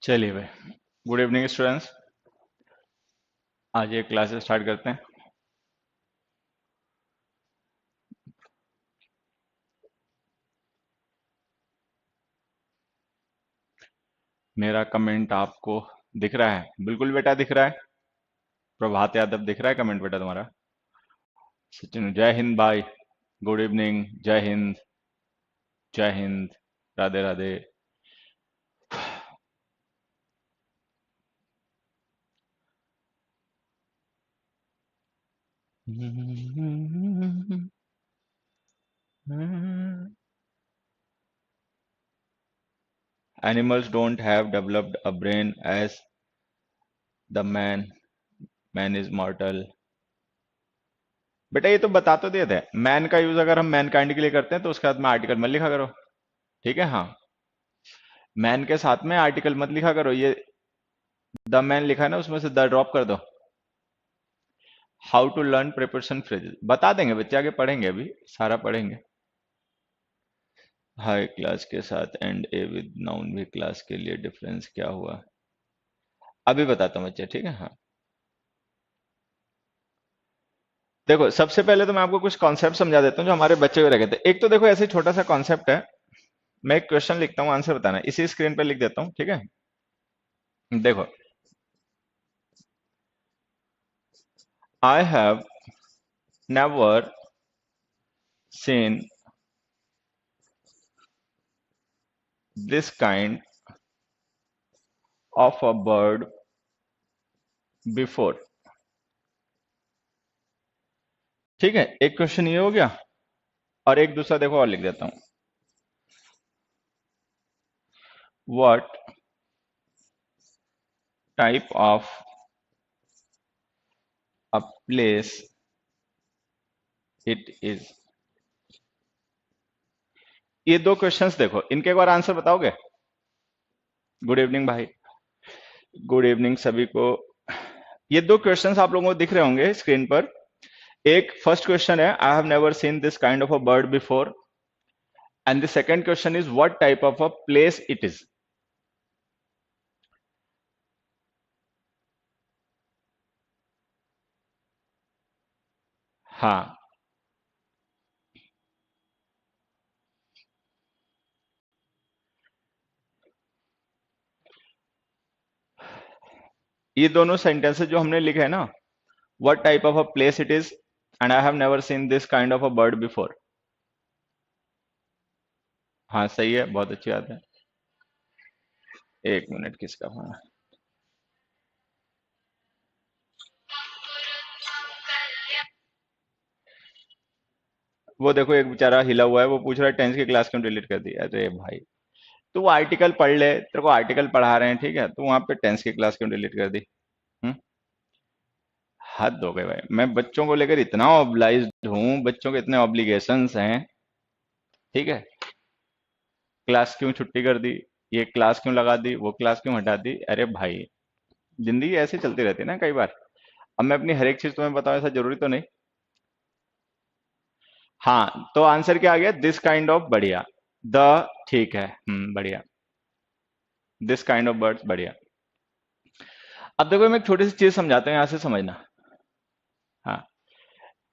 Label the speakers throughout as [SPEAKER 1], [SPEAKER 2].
[SPEAKER 1] चलिए भाई। Good evening students. आज ये क्लास स्टार्ट करते हैं। मेरा कमेंट आपको दिख रहा है? बिल्कुल बेटा दिख रहा है। प्रभात यादव दिख रहा है कमेंट बेटा तुम्हारा? सचिन जय हिंद भाई। Good evening. जय हिंद। जय Hind. Radhe Radhe. Animals don't have developed a brain as the man. Man is mortal। बेटा ये तो बता तो दिए थे, मैन का यूज अगर हम मैन काइंड के लिए करते हैं तो उसके साथ में आर्टिकल मत लिखा करो। ठीक है? हाँ, मैन के साथ में आर्टिकल मत लिखा करो। ये द मैन लिखा है ना, उसमें से द ड्रॉप कर दो। How to learn preposition phrases बता देंगे बच्चे, आगे पढ़ेंगे, अभी सारा पढ़ेंगे। हाई क्लास के साथ एंड ए विद नाउन भी क्लास के लिए डिफरेंस क्या हुआ? अभी बताता हूँ बच्चे, ठीक है? हाँ, देखो सबसे पहले तो मैं आपको कुछ कॉन्सेप्ट समझा देता हूँ जो हमारे बच्चे को रह गए थे। एक तो देखो ऐसे छोटा सा कॉन्सेप्ट है, मैं एक क्वेश्चन लिखता हूँ, आंसर बताना है। इसी स्क्रीन पे लिख देता हूँ, ठीक है? देखो, I have never seen this kind of a bird before. ठीक है, एक क्वेश्चन ये हो गया, और एक दूसरा देखो और लिख देता हूं। What type of a place it is. ये दो क्वेश्चंस देखो, इनके एक बार आंसर बताओगे? गुड इवनिंग भाई। गुड इवनिंग सभी को। ये दो क्वेश्चंस आप लोगों को दिख रहे होंगे स्क्रीन पर। एक फर्स्ट क्वेश्चन है, I have never seen this kind of a bird before, and the second question is what type of a place it is. हाँ, ये दोनों सेंटेंसेस जो हमने लिखे हैं ना, what type of a place it is and I have never seen this kind of a bird before. हाँ सही है, बहुत अच्छी बात है। एक मिनट, किसका हाँ? वो देखो एक बेचारा हिला हुआ है, वो पूछ रहा है टेंस की क्लास क्यों डिलीट कर दी। अरे भाई, तो वो आर्टिकल पढ़ ले, तेरे को आर्टिकल पढ़ा रहे हैं, ठीक है? तो वहां पे टेंस की क्लास क्यों डिलीट कर दी? हम्म? हद हो गए भाई, मैं बच्चों को लेकर इतना ऑब्लाइज्ड हूँ, बच्चों के इतने ऑब्लिगेशंस हैं, ठीक है? क्लास क्यों छुट्टी कर दी, ये क्लास क्यों लगा दी, वो क्लास क्यों हटा दी। अरे भाई, जिंदगी ऐसे चलती रहती है ना कई बार। अब मैं अपनी हर एक चीज तुम्हें बताऊं ऐसा जरूरी तो नहीं। हाँ, तो आंसर क्या आ गया? दिस काइंड ऑफ, बढ़िया। द, ठीक है, बढ़िया। दिस काइंड ऑफ बर्ड्स, बढ़िया। अब देखो मैं एक छोटी सी चीज समझाता हूँ, यहां से समझना। हाँ,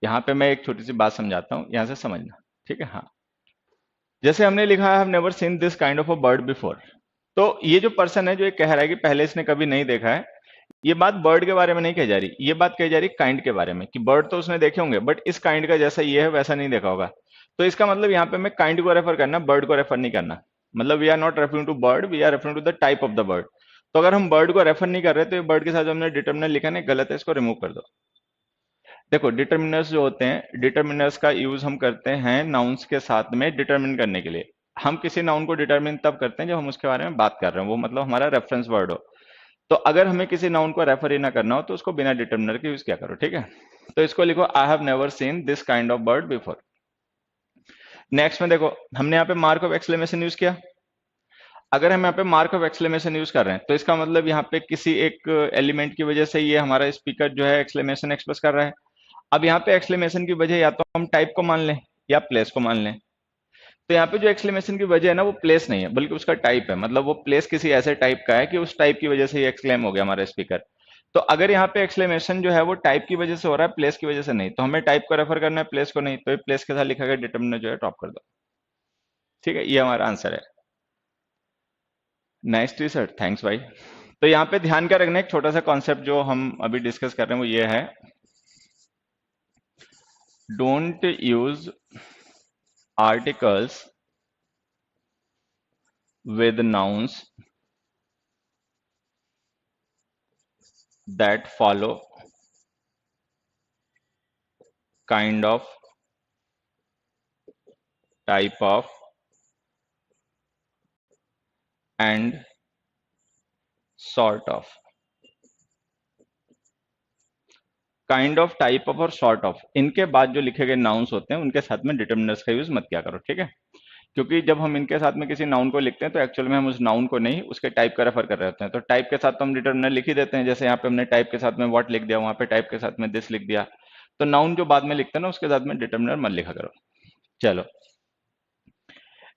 [SPEAKER 1] यहाँ पे मैं एक छोटी सी बात समझाता हूँ, यहां से समझना, ठीक है? हाँ, जैसे हमने लिखा है, have never seen this kind of a bird before. तो ये जो पर्सन है जो ये कह रहा है कि पहले इसने कभी नहीं देखा है, ये बात बर्ड के बारे में नहीं कही जा रही, ये बात कही जा रही काइंड के बारे में, कि बर्ड तो उसने देखे होंगे बट इस काइंड का जैसा ये है वैसा नहीं देखा होगा। तो इसका मतलब यहाँ पे मैं काइंड को रेफर करना, बर्ड को रेफर नहीं करना। मतलब we are not referring to bird, we are referring to the type of the bird. तो अगर हम बर्ड को रेफर नहीं कर रहे तो ये बर्ड के साथ जो हमने डिटर्मिनर लिखा है ना, गलत है, इसको रिमूव कर दो। देखो डिटर्मिनर्स जो होते हैं, डिटर्मिनर्स का यूज हम करते हैं नाउन्स के साथ में डिटर्मिन करने के लिए। हम किसी नाउन को डिटर्मिन तब करते हैं जब हम उसके बारे में बात कर रहे हैं, वो मतलब हमारा रेफरेंस वर्ड हो। तो अगर हमें किसी नाउन को रेफर ही ना करना हो तो उसको बिना डिटर्मिनर के यूज किया करो, ठीक है? तो इसको लिखो, I have never seen this kind of bird before. Next में देखो, हमने यहाँ पे मार्क ऑफ एक्सक्लेमेशन यूज किया। अगर हम यहाँ पे मार्क ऑफ एक्सक्लेमेशन यूज कर रहे हैं तो इसका मतलब यहाँ पे किसी एक एलिमेंट की वजह से ये हमारा स्पीकर जो है एक्सक्लेमेशन एक्सप्रेस कर रहा है। अब यहाँ पे एक्सक्लेमेशन की वजह या तो हम टाइप को मान लें या प्लेस को मान लें। तो यहाँ पे जो एक्सक्लेमेशन की वजह है ना, वो प्लेस नहीं है बल्कि उसका टाइप है। मतलब वो प्लेस किसी ऐसे टाइप का है कि उस टाइप की वजह से ये एक्सक्लेम हो गया हमारा स्पीकर। तो अगर यहाँ पे एक्सक्लेमेशन जो है वो टाइप की वजह से हो रहा है, प्लेस की वजह से नहीं, तो हमें टाइप को रेफर करना है, प्लेस को नहीं। तो ये प्लेस के साथ लिखा गया डिटर्मिनर जो है ड्रॉप कर दो। ठीक है, ये हमारा आंसर है। नाइस टी सर, थैंक्स भाई। तो यहाँ पे ध्यान क्या रखना है, एक छोटा सा कॉन्सेप्ट जो हम अभी डिस्कस कर रहे हैं वो ये है, don't use articles with nouns that follow kind of, type of and sort of। Kind of, type of और सॉर्ट ऑफ, इनके बाद जो लिखे गए नाउन्स होते हैं उनके साथ में डिटर्मिनर्स का यूज मत किया करो। ठीक है, क्योंकि जब हम इनके साथ में किसी नाउन को लिखते हैं तो एक्चुअल में हम उस नाउन को नहीं, उसके टाइप का रेफर कर रहे होते हैं। तो टाइप के साथ तो हम डिटर्मिनर लिख ही देते हैं, जैसे यहाँ पे हमने टाइप के साथ में व्हाट लिख दिया, वहां पे टाइप के साथ में दिस लिख दिया। तो नाउन जो बाद में लिखते हैं ना, उसके साथ में डिटर्मिनर मत लिखा करो। चलो,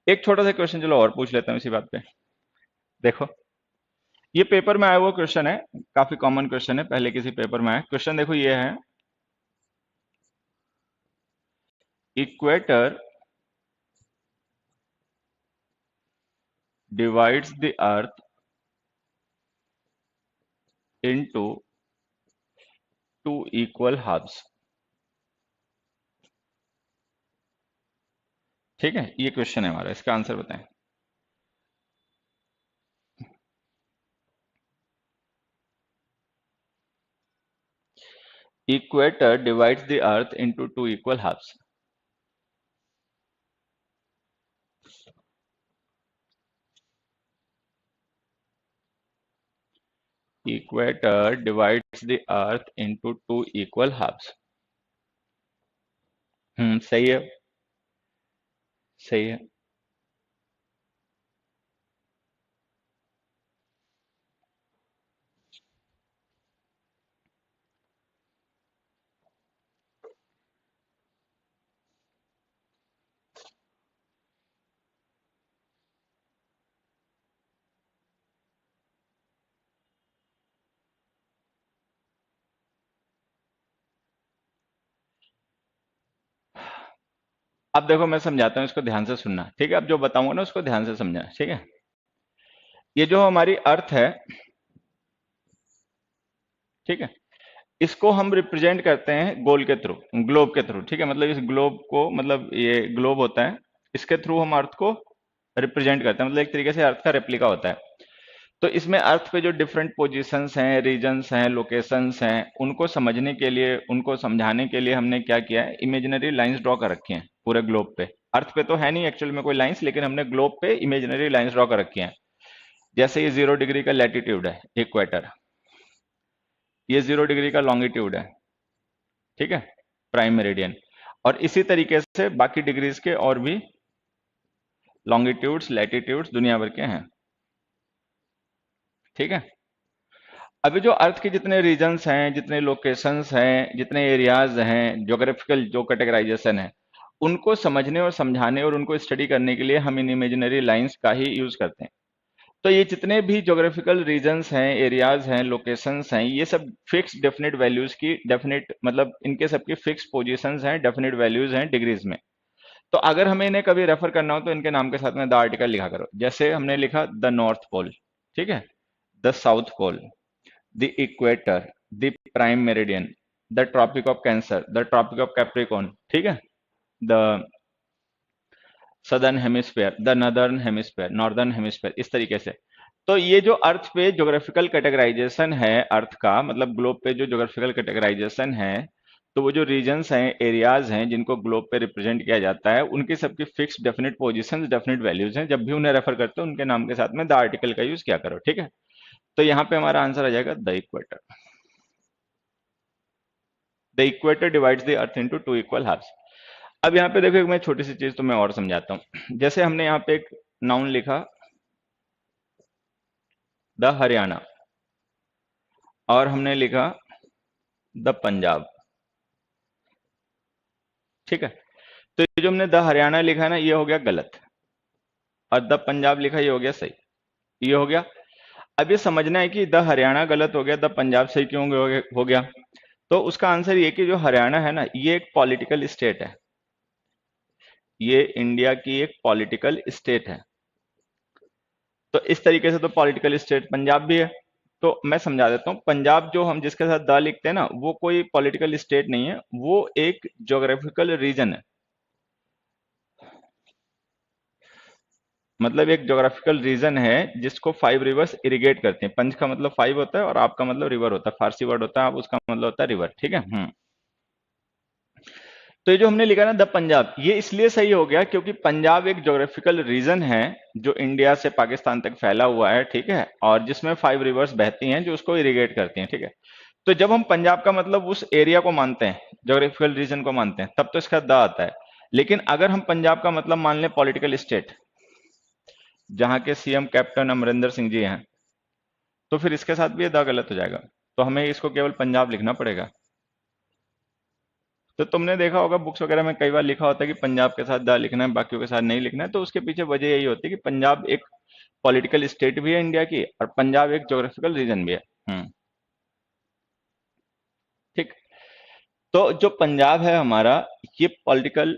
[SPEAKER 1] एक छोटा सा क्वेश्चन चलो और पूछ लेता हूँ इसी बात पे। देखो, ये पेपर में आया हुआ क्वेश्चन है, काफी कॉमन क्वेश्चन है, पहले किसी पेपर में आया क्वेश्चन। देखो ये है, equator divides the earth into two equal halves। ठीक है, ये क्वेश्चन है हमारा, इसका आंसर बताएं। Equator divides the earth into two equal halves. Equator divides the earth into two equal halves. सही है, सही है। अब देखो मैं समझाता हूँ, इसको ध्यान से सुनना। ठीक है, अब जो बताऊंगा ना उसको ध्यान से समझना। ठीक है, ये जो हमारी अर्थ है, ठीक है, इसको हम रिप्रेजेंट करते हैं गोल के थ्रू, ग्लोब के थ्रू। ठीक है, मतलब इस ग्लोब को, मतलब ये ग्लोब होता है, इसके थ्रू हम अर्थ को रिप्रेजेंट करते हैं, मतलब एक तरीके से अर्थ का रेप्लिका होता है। तो इसमें अर्थ पे जो डिफरेंट पोजीशंस हैं, रीजन्स हैं, लोकेशंस हैं, उनको समझने के लिए, उनको समझाने के लिए हमने क्या किया है, इमेजिनरी लाइंस ड्रॉ कर रखी हैं पूरे ग्लोब पे। अर्थ पे तो है नहीं एक्चुअल में कोई लाइंस, लेकिन हमने ग्लोब पे इमेजिनरी लाइंस ड्रॉ कर रखी हैं। जैसे ये 0 डिग्री का लैटिट्यूड है, इक्वेटर, ये 0 डिग्री का लॉन्गिट्यूड है। ठीक है, प्राइम मेरिडियन। और इसी तरीके से बाकी डिग्रीज के और भी लॉन्गिट्यूड्स, लैटिट्यूड्स दुनिया भर के हैं। ठीक है, अभी जो अर्थ के जितने रीजन्स हैं, जितने लोकेशंस हैं, जितने एरियाज हैं, ज्योग्राफिकल जो कैटेगराइजेशन है, उनको समझने और समझाने और उनको स्टडी करने के लिए हम इन इमेजिनरी लाइंस का ही यूज करते हैं। तो ये जितने भी ज्योग्राफिकल रीजन्स हैं, एरियाज हैं, लोकेशंस हैं, ये सब फिक्स डेफिनेट वैल्यूज की, डेफिनेट मतलब इनके सबकी फिक्स पोजीशंस हैं, डेफिनेट वैल्यूज हैं डिग्रीज में। तो अगर हमें इन्हें कभी रेफर करना हो तो इनके नाम के साथ में द आर्टिकल लिखा करो। जैसे हमने लिखा द नॉर्थ पोल, ठीक है, the south pole, the equator, the prime meridian, the tropic of Cancer, the tropic of Capricorn, ठीक है, the southern hemisphere, the northern hemisphere, northern hemisphere, इस तरीके से। तो ये जो अर्थ पे ज्योग्राफिकल कैटेगराइजेशन है अर्थ का, मतलब ग्लोब पे जो ज्योग्राफिकल कैटेगराइजेशन है, तो वो जो रीजन्स हैं, एरियाज हैं, जिनको ग्लोब पे रिप्रेजेंट किया जाता है, उनकी सबकी fix definite positions, definite values हैं। जब भी उन्हें रेफर करते हो उनके नाम के साथ में द आर्टिकल का यूज किया करो। ठीक है, तो यहाँ पे हमारा आंसर आ जाएगा the equator. The equator divides the earth into two equal halves. अब यहाँ पे देखो, एक मैं छोटी सी चीज तो मैं और समझाता हूँ। जैसे हमने यहाँ पे एक नाउन लिखा द हरियाणा, और हमने लिखा द पंजाब। ठीक है, तो ये जो हमने द हरियाणा लिखा है ना, ये हो गया गलत। और द पंजाब लिखा, ये हो गया सही, ये हो गया। अब ये समझना है कि द हरियाणा गलत हो गया, द पंजाब सही क्यों हो गया। तो उसका आंसर ये कि जो हरियाणा है ना, ये एक पॉलिटिकल स्टेट है, ये इंडिया की एक पॉलिटिकल स्टेट है। तो इस तरीके से तो पॉलिटिकल स्टेट पंजाब भी है। तो मैं समझा देता हूँ, पंजाब जो हम जिसके साथ द लिखते हैं ना, वो कोई पॉलिटिकल स्टेट नहीं है, वो एक ज्योग्राफिकल रीजन है। मतलब एक ज्योग्राफिकल रीजन है जिसको 5 रिवर्स इरिगेट करते हैं। पंच का मतलब 5 होता है और आपका मतलब रिवर होता है, फारसी वर्ड होता है, आप उसका मतलब होता है रिवर, ठीक है। तो ये जो हमने लिखा ना द पंजाब, ये इसलिए सही हो गया क्योंकि पंजाब एक ज्योग्राफिकल रीजन है जो इंडिया से पाकिस्तान तक फैला हुआ है, ठीक है, और जिसमें 5 रिवर्स बहती हैं जो उसको इरिगेट करती हैं, ठीक है। तो जब हम पंजाब का मतलब उस एरिया को मानते हैं, ज्योग्राफिकल रीजन को मानते हैं, तब तो इसका द आता है। लेकिन अगर हम पंजाब का मतलब मान लें पॉलिटिकल स्टेट, जहां के सीएम कैप्टन अमरिंदर सिंह जी हैं, तो फिर इसके साथ भी ये द गलत हो जाएगा। तो हमें इसको केवल पंजाब लिखना पड़ेगा। तो तुमने देखा होगा बुक्स वगैरह में कई बार लिखा होता है कि पंजाब के साथ द लिखना है, बाकियों के साथ नहीं लिखना है। तो उसके पीछे वजह यही होती है कि पंजाब एक पॉलिटिकल स्टेट भी है इंडिया की, और पंजाब एक ज्योग्राफिकल रीजन भी है। ठीक। तो जो पंजाब है हमारा, ये पॉलिटिकल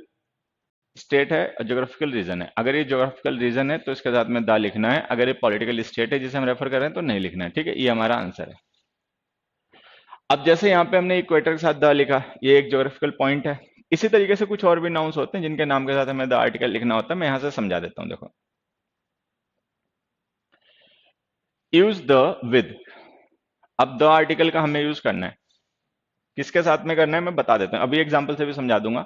[SPEAKER 1] स्टेट है और ज्योग्राफिकल रीजन है। अगर ये ज्योग्राफिकल रीजन है तो इसके साथ में दा लिखना है, अगर ये पॉलिटिकल स्टेट है जिसे हम रेफर कर रहे हैं तो नहीं लिखना है, ठीक है। ये हमारा आंसर है। अब जैसे यहाँ पे हमने इक्वेटर के साथ द लिखा, ये एक ज्योग्राफिकल पॉइंट है। इसी तरीके से कुछ और भी नाउन्स होते हैं जिनके नाम के साथ हमें द आर्टिकल लिखना होता है। मैं यहाँ से समझा देता हूँ, देखो। Use the with. अब द आर्टिकल का हमें यूज करना है, किसके साथ में करना है मैं बता देता हूँ, अभी एग्जाम्पल से भी समझा दूंगा।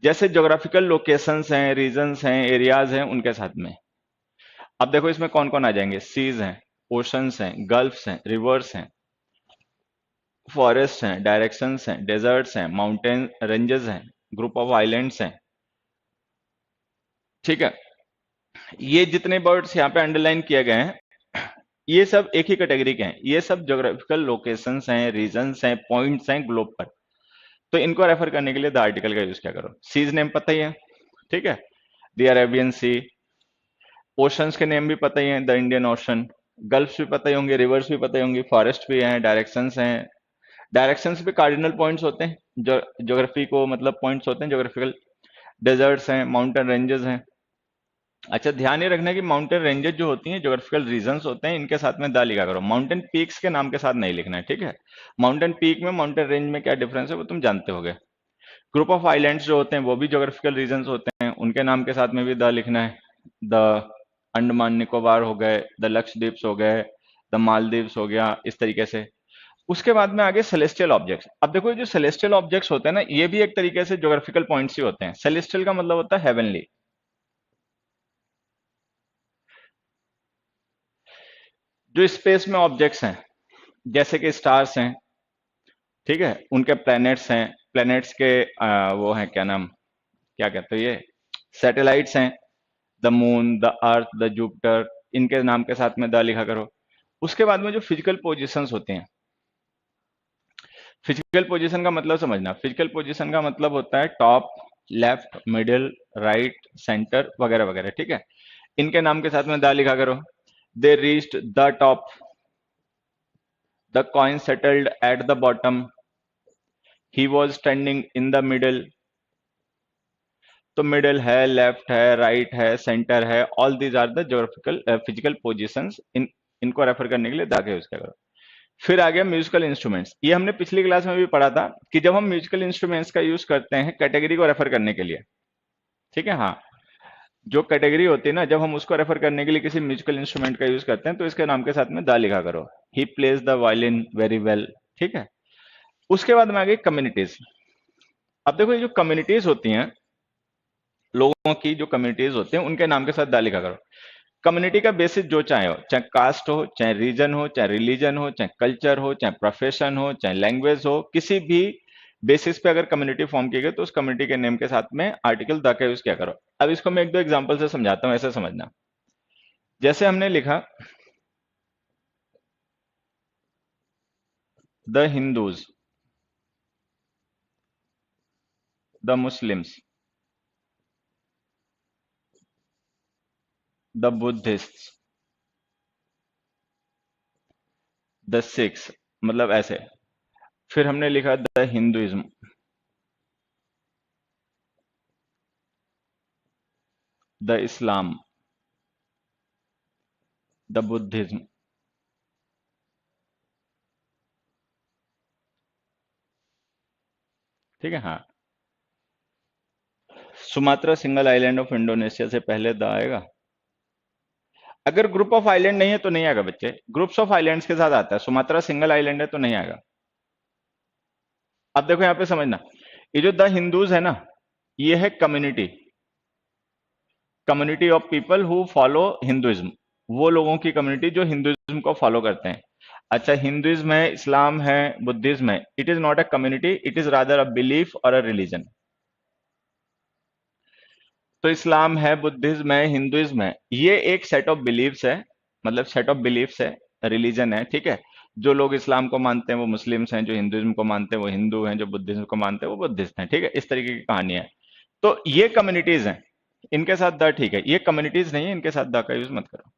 [SPEAKER 1] जैसे ज्योग्राफिकल लोकेशंस हैं, रीजन्स हैं, एरियाज हैं, उनके साथ में। अब देखो इसमें कौन कौन आ जाएंगे, सीज हैं, ओशंस हैं, गल्फ्स हैं, रिवर्स हैं, फॉरेस्ट हैं, डायरेक्शंस हैं, डेजर्ट्स हैं, माउंटेन रेंजेस हैं, ग्रुप ऑफ आइलैंड्स हैं, ठीक है। ये जितने वर्ड्स यहाँ पे अंडरलाइन किए गए हैं, ये सब एक ही कैटेगरी के हैं। ये सब ज्योग्राफिकल लोकेशंस हैं, रीजन्स हैं, पॉइंट्स हैं ग्लोब पर। तो इनको रेफर करने के लिए द आर्टिकल का यूज क्या करो। सीज नेम पता ही है, ठीक है, द अरेबियन सी। ओशंस के नेम भी पता ही है, द इंडियन ओशन। गल्फ्स भी पता ही होंगे, रिवर्स भी पता ही होंगी, फॉरेस्ट भी हैं, डायरेक्शंस हैं। डायरेक्शंस भी कार्डिनल पॉइंट्स होते हैं, जो ज्योग्राफी को मतलब पॉइंट्स होते हैं ज्योग्राफिकल। डेजर्ट्स हैं, माउंटेन रेंजेस हैं। अच्छा, ध्यान ये रखना है कि माउंटेन रेंजेस जो होती हैं ज्योग्राफिकल रीजन्स होते हैं, इनके साथ में द लिखा करो, माउंटेन पीक्स के नाम के साथ नहीं लिखना है, ठीक है। माउंटेन पीक में माउंटेन रेंज में क्या डिफरेंस है वो तुम जानते होगे। ग्रुप ऑफ आइलैंड्स जो होते हैं वो भी ज्योग्राफिकल रीजन्स होते हैं, उनके नाम के साथ में भी द लिखना है। द अंडमान निकोबार हो गए, द लक्षद्वीप्स हो गए, द मालदीव्स हो गया, इस तरीके से। उसके बाद में आगे सेलेस्टियल ऑब्जेक्ट्स। अब देखो ये जो सेलेस्टियल ऑब्जेक्ट्स होते हैं ना, ये भी एक तरीके से ज्योग्राफिकल पॉइंट्स ही होते हैं। सेलेस्टियल का मतलब होता है हेवनली। जो स्पेस में ऑब्जेक्ट्स हैं, जैसे कि स्टार्स हैं, ठीक है, उनके प्लैनेट्स हैं, प्लैनेट्स के वो हैं, क्या नाम, क्या कहते हैं ये, सैटेलाइट्स हैं, the moon, the earth, the Jupiter, इनके नाम के साथ में द लिखा करो। उसके बाद में जो फिजिकल पोजीशंस होते हैं, फिजिकल पोजीशन का मतलब समझना। फिजिकल पोजीशन का मतलब होता है top, left, middle, right, centre वगैरह वगैरह, ठीक है। इनके नाम के साथ में द लिखा करो। They reached the top, the coin settled at the bottom, he was standing in the middle. तो मिडिल है, लेफ्ट है, राइट है, सेंटर है, all these are the geographical physical positions. इनको रेफर करने के लिए द का यूज क्या करो। फिर आ गया म्यूजिकल इंस्ट्रूमेंट्स। ये हमने पिछली क्लास में भी पढ़ा था कि जब हम म्यूजिकल इंस्ट्रूमेंट्स का यूज करते हैं कैटेगरी को रेफर करने के लिए, ठीक है, हाँ, जो कैटेगरी होती है ना, जब हम उसको रेफर करने के लिए किसी म्यूजिकल इंस्ट्रूमेंट का यूज करते हैं तो इसके नाम के साथ में द लिखा करो। He plays the violin very well, ठीक है। उसके बाद में आ गई कम्युनिटीज। अब देखो ये जो कम्युनिटीज होती हैं, लोगों की जो कम्युनिटीज होते हैं, उनके नाम के साथ द लिखा करो। कम्युनिटी का बेसिस जो चाहे हो, चाहे कास्ट हो, चाहे रीजन हो, चाहे रिलीजन हो, चाहे कल्चर हो, चाहे प्रोफेशन हो, चाहे लैंग्वेज हो, किसी भी बेसिस पे अगर कम्युनिटी फॉर्म की गई तो उस कम्युनिटी के नेम के साथ में आर्टिकल द का यूज क्या करो। अब इसको मैं एक दो एग्जांपल से समझाता हूं, ऐसे समझना। जैसे हमने लिखा the Hindus, the Muslims, the Buddhist, the Sikhs, मतलब ऐसे। फिर हमने लिखा the Hinduism, the Islam, the Buddhism. ठीक है, हाँ। Sumatra single island of Indonesia से पहले द आएगा। अगर ग्रुप ऑफ आइलैंड नहीं है तो नहीं आएगा बच्चे, ग्रुप्स ऑफ आइलैंड्स के साथ आता है। सुमात्रा सिंगल आइलैंड है तो नहीं आएगा। अब देखो यहां पे समझना, ये जो द हिंदूज है ना, ये है community, community of people who follow Hinduism, वो लोगों की कम्युनिटी जो हिंदुइज्म को फॉलो करते हैं। अच्छा, हिंदुइज्म है, इस्लाम है, बुद्धिज्म है, it is not a community, it is rather a belief और अ रिलीजन। तो इस्लाम है, बुद्धिज्म है, हिंदुइज्म है, ये एक सेट ऑफ बिलीफ्स है, मतलब सेट ऑफ बिलीफ्स है, रिलीजन है। ठीक है, जो लोग इस्लाम को मानते हैं वो मुस्लिम्स हैं, जो हिंदुइज्म को मानते हैं वो हिंदू हैं, जो बुद्धिज्म को मानते हैं वो बुद्धिस्ट हैं। ठीक है, इस तरीके की कहानी है। तो ये कम्युनिटीज हैं, इनके साथ द ठीक है, ये कम्युनिटीज नहीं है, इनके साथ द का यूज मत करो।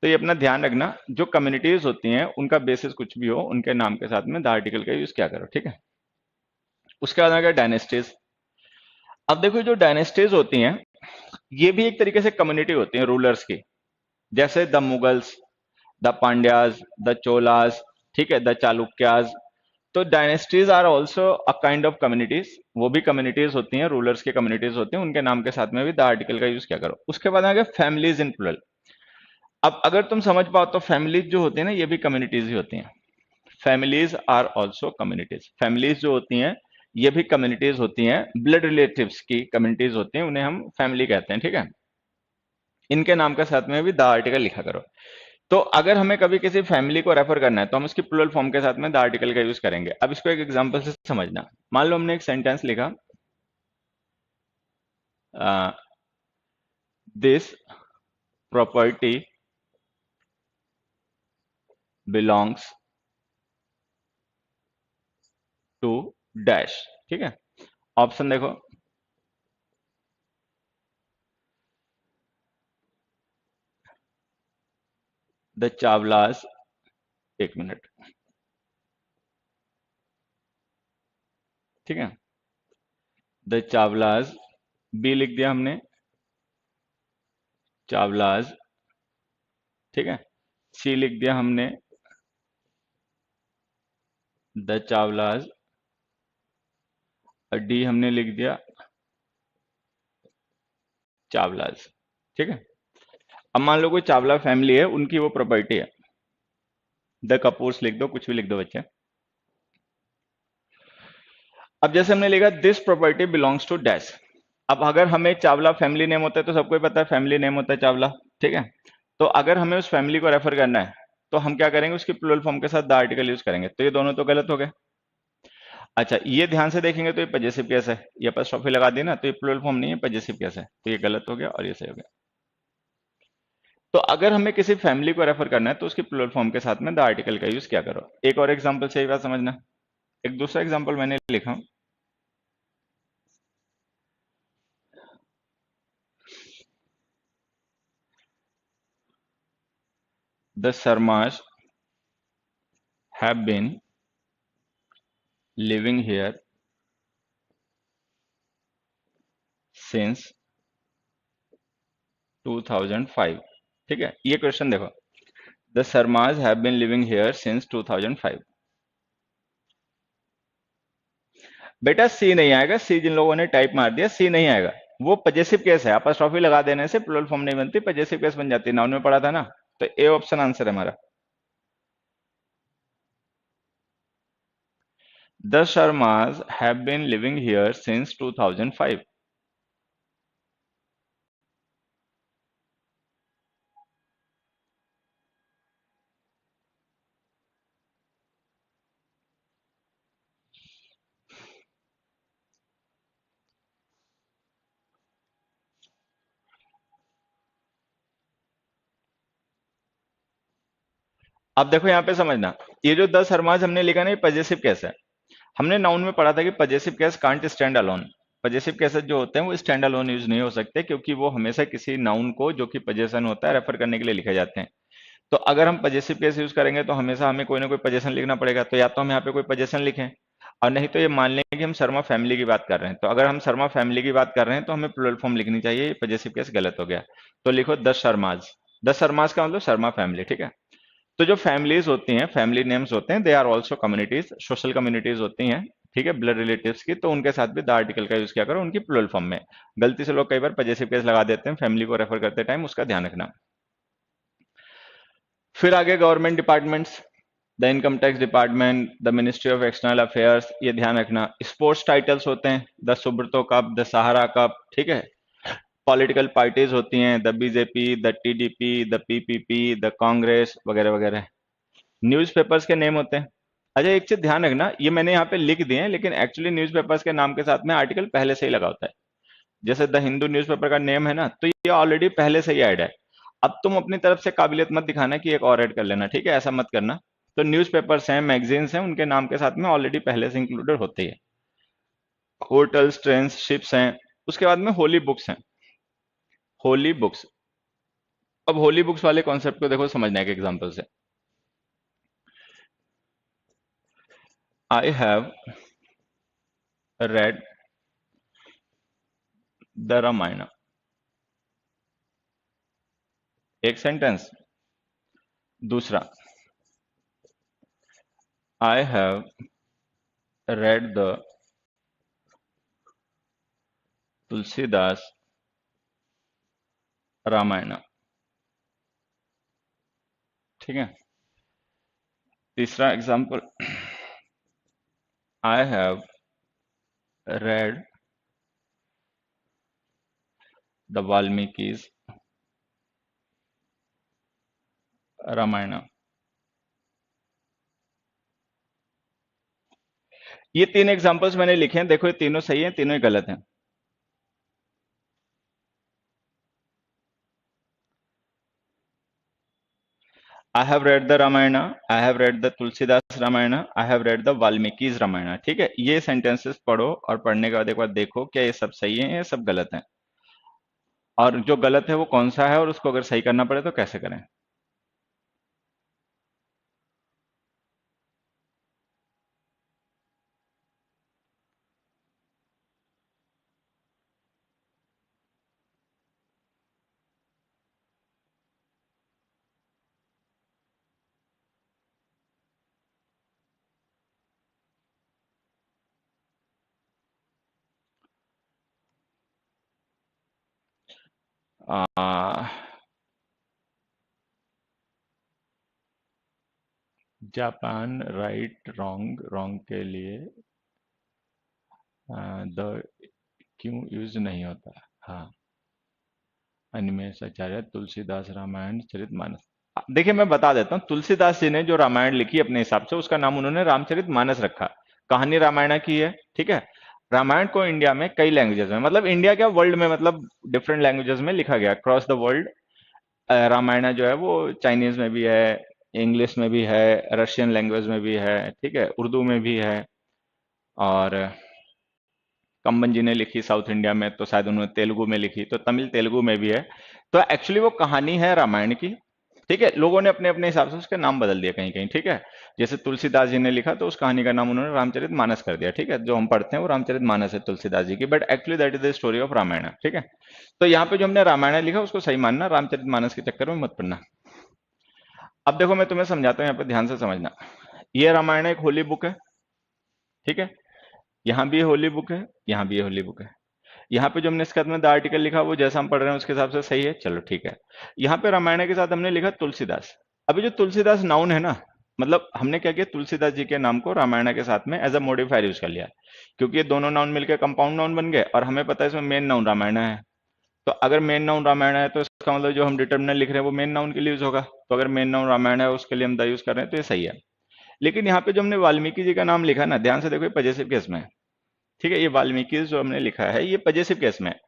[SPEAKER 1] तो ये अपना ध्यान रखना, जो कम्युनिटीज होती हैं उनका बेसिस कुछ भी हो, उनके नाम के साथ में द आर्टिकल का यूज क्या करो। ठीक है, उसके बाद आ गया डायनेस्टीज। अब देखो जो डायनेस्टीज होती हैं, ये भी एक तरीके से कम्युनिटी होती है रूलर्स की, जैसे the Mughals, the Pandyas, the Cholas, ठीक है, द चालुक्याज। तो dynasties are also a kind of communities, वो भी कम्युनिटीज होती हैं, रूलर्स की कम्युनिटीज होती हैं, उनके नाम के साथ में भी द आर्टिकल का यूज क्या करो। उसके बाद आ गया फैमिलीज इन प्लूरल। अब अगर तुम समझ पाओ तो फैमिलीज जो होती है ना, ये भी कम्युनिटीज ही होती हैं। Families are also communities, families जो होती हैं ये भी कम्युनिटीज होती हैं, ब्लड रिलेटिव्स की कम्युनिटीज होती हैं, उन्हें हम फैमिली कहते हैं। ठीक है, इनके नाम के साथ में भी द आर्टिकल लिखा करो। तो अगर हमें कभी किसी फैमिली को रेफर करना है तो हम उसकी प्लूरल फॉर्म के साथ में द आर्टिकल का यूज करेंगे। अब इसको एक एग्जांपल से समझना। मान लो हमने एक सेंटेंस लिखा, this property belongs to dash. ठीक है, ऑप्शन देखो, द चावलास, एक मिनट, ठीक है, द चावलास, बी लिख दिया हमने, चावलास, ठीक है, सी लिख दिया हमने, द चावलास, और डी हमने लिख दिया चावलास। ठीक है, अब मान लो कोई चावला फैमिली है, उनकी वो प्रॉपर्टी है, द कपूर्स लिख दो, कुछ भी लिख दो बच्चे। अब जैसे हमने लिखा this property belongs to dash. अब अगर हमें चावला फैमिली नेम होता है तो सबको ही पता है फैमिली नेम होता है चावला। ठीक है, तो अगर हमें उस फैमिली को रेफर करना है तो हम क्या करेंगे, उसकी प्लूरल फॉर्म के साथ द आर्टिकल यूज करेंगे। तो ये दोनों तो गलत हो गए। अच्छा, ये ध्यान से देखेंगे तो ये पजेसिव केस है, ये अपॉस्ट्रोफी लगा दी ना, तो ये प्लूरल फॉर्म नहीं है, पजेसिव केस है, तो ये गलत हो गया और ये सही हो गया। तो अगर हमें किसी फैमिली को रेफर करना है तो उसकी प्लूरल फॉर्म के साथ में द आर्टिकल का यूज क्या करो। एक और एग्जांपल से ये बात समझना। एक दूसरा एग्जांपल मैंने लिखा, the Sharmas have been living here since 2005। ठीक है, ये क्वेश्चन देखो, the Sharmas have been living here since 2005। बेटा सी नहीं आएगा, सी जिन लोगों ने टाइप मार दिया सी नहीं आएगा, वो पजेसिव केस है, अपॉस्ट्रोफी लगा देने से प्लूरल फॉर्म नहीं बनती, पजेसिव केस बन जाती है, नाउन में पढ़ा था ना। तो ए ऑप्शन आंसर है हमारा। The Sharmas have been living here since 2005। अब देखो यहां पे समझना, ये जो द शर्माज हमने लिखा ना, ये पजेसिव केस है। हमने नाउन में पढ़ा था कि possessive case can't stand alone, possessive cases जो होते हैं वो स्टैंड अलोन यूज नहीं हो सकते, क्योंकि वो हमेशा किसी नाउन को जो कि पजेशन होता है रेफर करने के लिए लिखे जाते हैं। तो अगर हम पजेसिव केस यूज करेंगे तो हमेशा हमें कोई ना कोई पजेशन लिखना पड़ेगा। तो या तो हम यहाँ पे कोई पजेशन लिखें, और नहीं तो ये मान लें कि हम शर्मा फैमिली की बात कर रहे हैं। तो अगर हम शर्मा फैमिली की बात कर रहे हैं तो हमें प्लूरल फॉर्म लिखनी चाहिए। ये पजेसिव केस गलत हो गया। तो लिखो द शर्माज। द शर्माज का मतलब शर्मा फैमिली, ठीक है। तो जो फैमिलीज होती हैं, फैमिली नेम्स होते हैं, they are also communities, social communities होती हैं, ठीक है, ब्लड रिलेटिव्स की। तो उनके साथ भी द आर्टिकल का यूज किया करो उनकी प्लूरल फॉर्म में। गलती से लोग कई बार पजेसिव केस लगा देते हैं फैमिली को रेफर करते टाइम, उसका ध्यान रखना। फिर आगे government departments, the income tax department, the ministry of external affairs, ये ध्यान रखना। स्पोर्ट्स टाइटल्स होते हैं, the Subroto cup, the Sahara cup, ठीक है। पॉलिटिकल पार्टीज होती हैं, the BJP, the TDP, the PPP, the Congress, वगैरह वगैरह। न्यूज़पेपर्स के नेम होते हैं। अच्छा, एक चीज ध्यान रखना, ये मैंने यहाँ पे लिख दिए हैं, लेकिन एक्चुअली न्यूज़पेपर्स के नाम के साथ में आर्टिकल पहले से ही लगा होता है। जैसे द हिंदू न्यूज़पेपर का नेम है ना, तो ये ऑलरेडी पहले से ही ऐड है। अब तुम अपनी तरफ से काबिलियत मत दिखाना कि एक और ऐड कर लेना, ठीक है, ऐसा मत करना। तो न्यूज़पेपर्स हैं, मैगजीन्स हैं, उनके नाम के साथ में ऑलरेडी पहले से इंक्लूडेड होते ही है। होटल्स, ट्रेन्स, शिप्स हैं। उसके बाद में होली बुक्स हैं। Holy books. अब होली बुक्स वाले कॉन्सेप्ट को देखो, समझना है एक एग्जांपल से। I have read the Ramayana. एक सेंटेंस। दूसरा, I have read the Tulsidas Ramayana, ठीक है। तीसरा example, I have read the Valmiki's Ramayana. ये तीन एग्जांपल्स मैंने लिखे हैं, देखो ये तीनों सही हैं, तीनों ही गलत हैं। I have read the Ramayana, I have read the Tulsidas Ramayana, I have read the Valmiki's Ramayana, ठीक है। ये सेंटेंसेस पढ़ो और पढ़ने के बाद एक बार देखो क्या ये सब सही है या सब गलत है, और जो गलत है वो कौन सा है, और उसको अगर सही करना पड़े तो कैसे करें। आ, जापान राइट रॉन्ग, रॉन्ग के लिए द क्यों यूज नहीं होता। हाँ, अनिमेश आचार्य, तुलसीदास रामायण चरितमानस। देखिए मैं बता देता हूँ, तुलसीदास जी ने जो रामायण लिखी अपने हिसाब से, उसका नाम उन्होंने रामचरितमानस रखा। कहानी रामायण की है, ठीक है। रामायण को इंडिया में कई लैंग्वेजेस में, मतलब इंडिया क्या वर्ल्ड में, मतलब डिफरेंट लैंग्वेजेस में लिखा गया क्रॉस द वर्ल्ड। रामायण जो है वो चाइनीज में भी है, इंग्लिश में भी है, रशियन लैंग्वेज में भी है, ठीक है, उर्दू में भी है, और कंबन जी ने लिखी साउथ इंडिया में, तो शायद उन्होंने तेलुगु में लिखी, तो तमिल तेलुगु में भी है। तो एक्चुअली वो कहानी है रामायण की, ठीक है। लोगों ने अपने अपने हिसाब से उसके नाम बदल दिए कहीं कहीं, ठीक है। जैसे तुलसीदास जी ने लिखा तो उस कहानी का नाम उन्होंने रामचरितमानस कर दिया, ठीक है। जो हम पढ़ते हैं वो रामचरितमानस है तुलसीदास जी की, but actually that is the story of Ramayana, ठीक है। तो यहाँ पे जो हमने रामायण लिखा उसको सही मानना, रामचरितमानस के चक्कर में मत पड़ना। अब देखो मैं तुम्हें समझाता हूँ, यहाँ पे ध्यान से समझना। ये रामायण एक होली बुक है, ठीक है। यहाँ भी ये होली बुक है, यहाँ भी ये होली बुक है। यहाँ पे जो हमने इसके साथ में द आर्टिकल लिखा वो जैसा हम पढ़ रहे हैं उसके हिसाब से सही है, चलो ठीक है। यहाँ पे रामायण के साथ हमने लिखा तुलसीदास। अभी जो तुलसीदास नाउन है ना, मतलब हमने क्या किया, तुलसीदास जी के नाम को रामायण के साथ में एज अ मॉडिफायर यूज कर लिया, क्योंकि ये दोनों नाउन मिलकर कंपाउंड नाउन बन गए, और हमें पता है इसमें मेन नाउन रामायण है। तो अगर मेन नाउन रामायण है तो इसका मतलब जो हम डिटर्मिनर लिख रहे हैं वो मेन नाउन के लिए यूज होगा। तो अगर मेन नाउन रामायण है उसके लिए हम द यूज कर रहे हैं, तो ये सही है। लेकिन यहाँ पे जो हमने वाल्मीकि जी का नाम लिखा ना, ध्यान से देखो, ये पजेसिव केस में है, ठीक है। ये वाल्मीकि जो हमने लिखा है ये पजेसिव केस में है।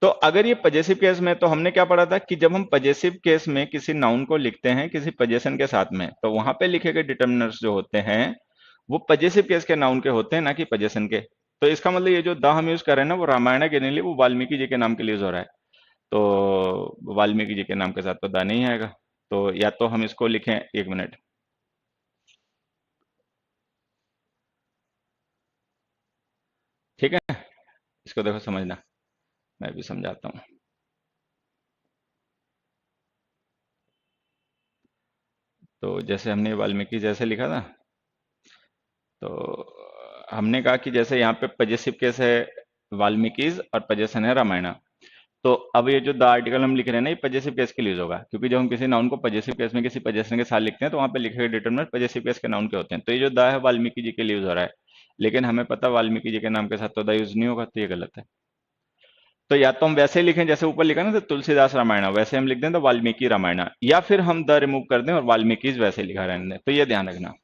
[SPEAKER 1] तो अगर ये पजेसिव केस में, तो हमने क्या पढ़ा था कि जब हम पजेसिव केस में किसी नाउन को लिखते हैं किसी पजेशन के साथ में, तो वहां पे लिखे गए डिटर्मिनर्स जो होते हैं वो पजेसिव केस के नाउन के होते हैं, ना कि पजेशन के। तो इसका मतलब ये जो द हम यूज कर रहे हैं ना, वो रामायण के लिए, वो वाल्मीकि जी के नाम के लिए यूज हो रहा है। तो वाल्मीकि जी के नाम के साथ तो द नहीं आएगा। तो या तो हम इसको लिखें, एक मिनट, ठीक है, इसको देखो समझना, मैं भी समझाता हूँ। तो जैसे हमने वाल्मीकि जैसे लिखा था, तो हमने कहा कि जैसे यहाँ पे पजेसिव केस है वाल्मीकिज और पजेशन है रामायणा। तो अब ये जो द आर्टिकल हम लिख रहे हैं ना, ये पजेसिव केस के लिए यूज होगा, क्योंकि जब हम किसी नाउन को पजेसिव केस में किसी पजेशन के साथ लिखते हैं, तो वहां पे लिखे हुए डिटरमिनर पजेसिव केस के नाउन के होते हैं। तो ये जो द है वाल्मीकि जी के लिए यूज हो रहा है, लेकिन हमें पता वाल्मीकि जी के नाम के साथ तो द यूज नहीं होगा, तो ये गलत है। तो या तो हम वैसे ही लिखें जैसे ऊपर लिखा ना, तो तुलसीदास रामायण, वैसे हम लिख दें तो वाल्मीकि रामायण, या फिर हम द रिमूव कर दें और वाल्मीकि वैसे लिखा रहने दें। तो ये ध्यान रखना।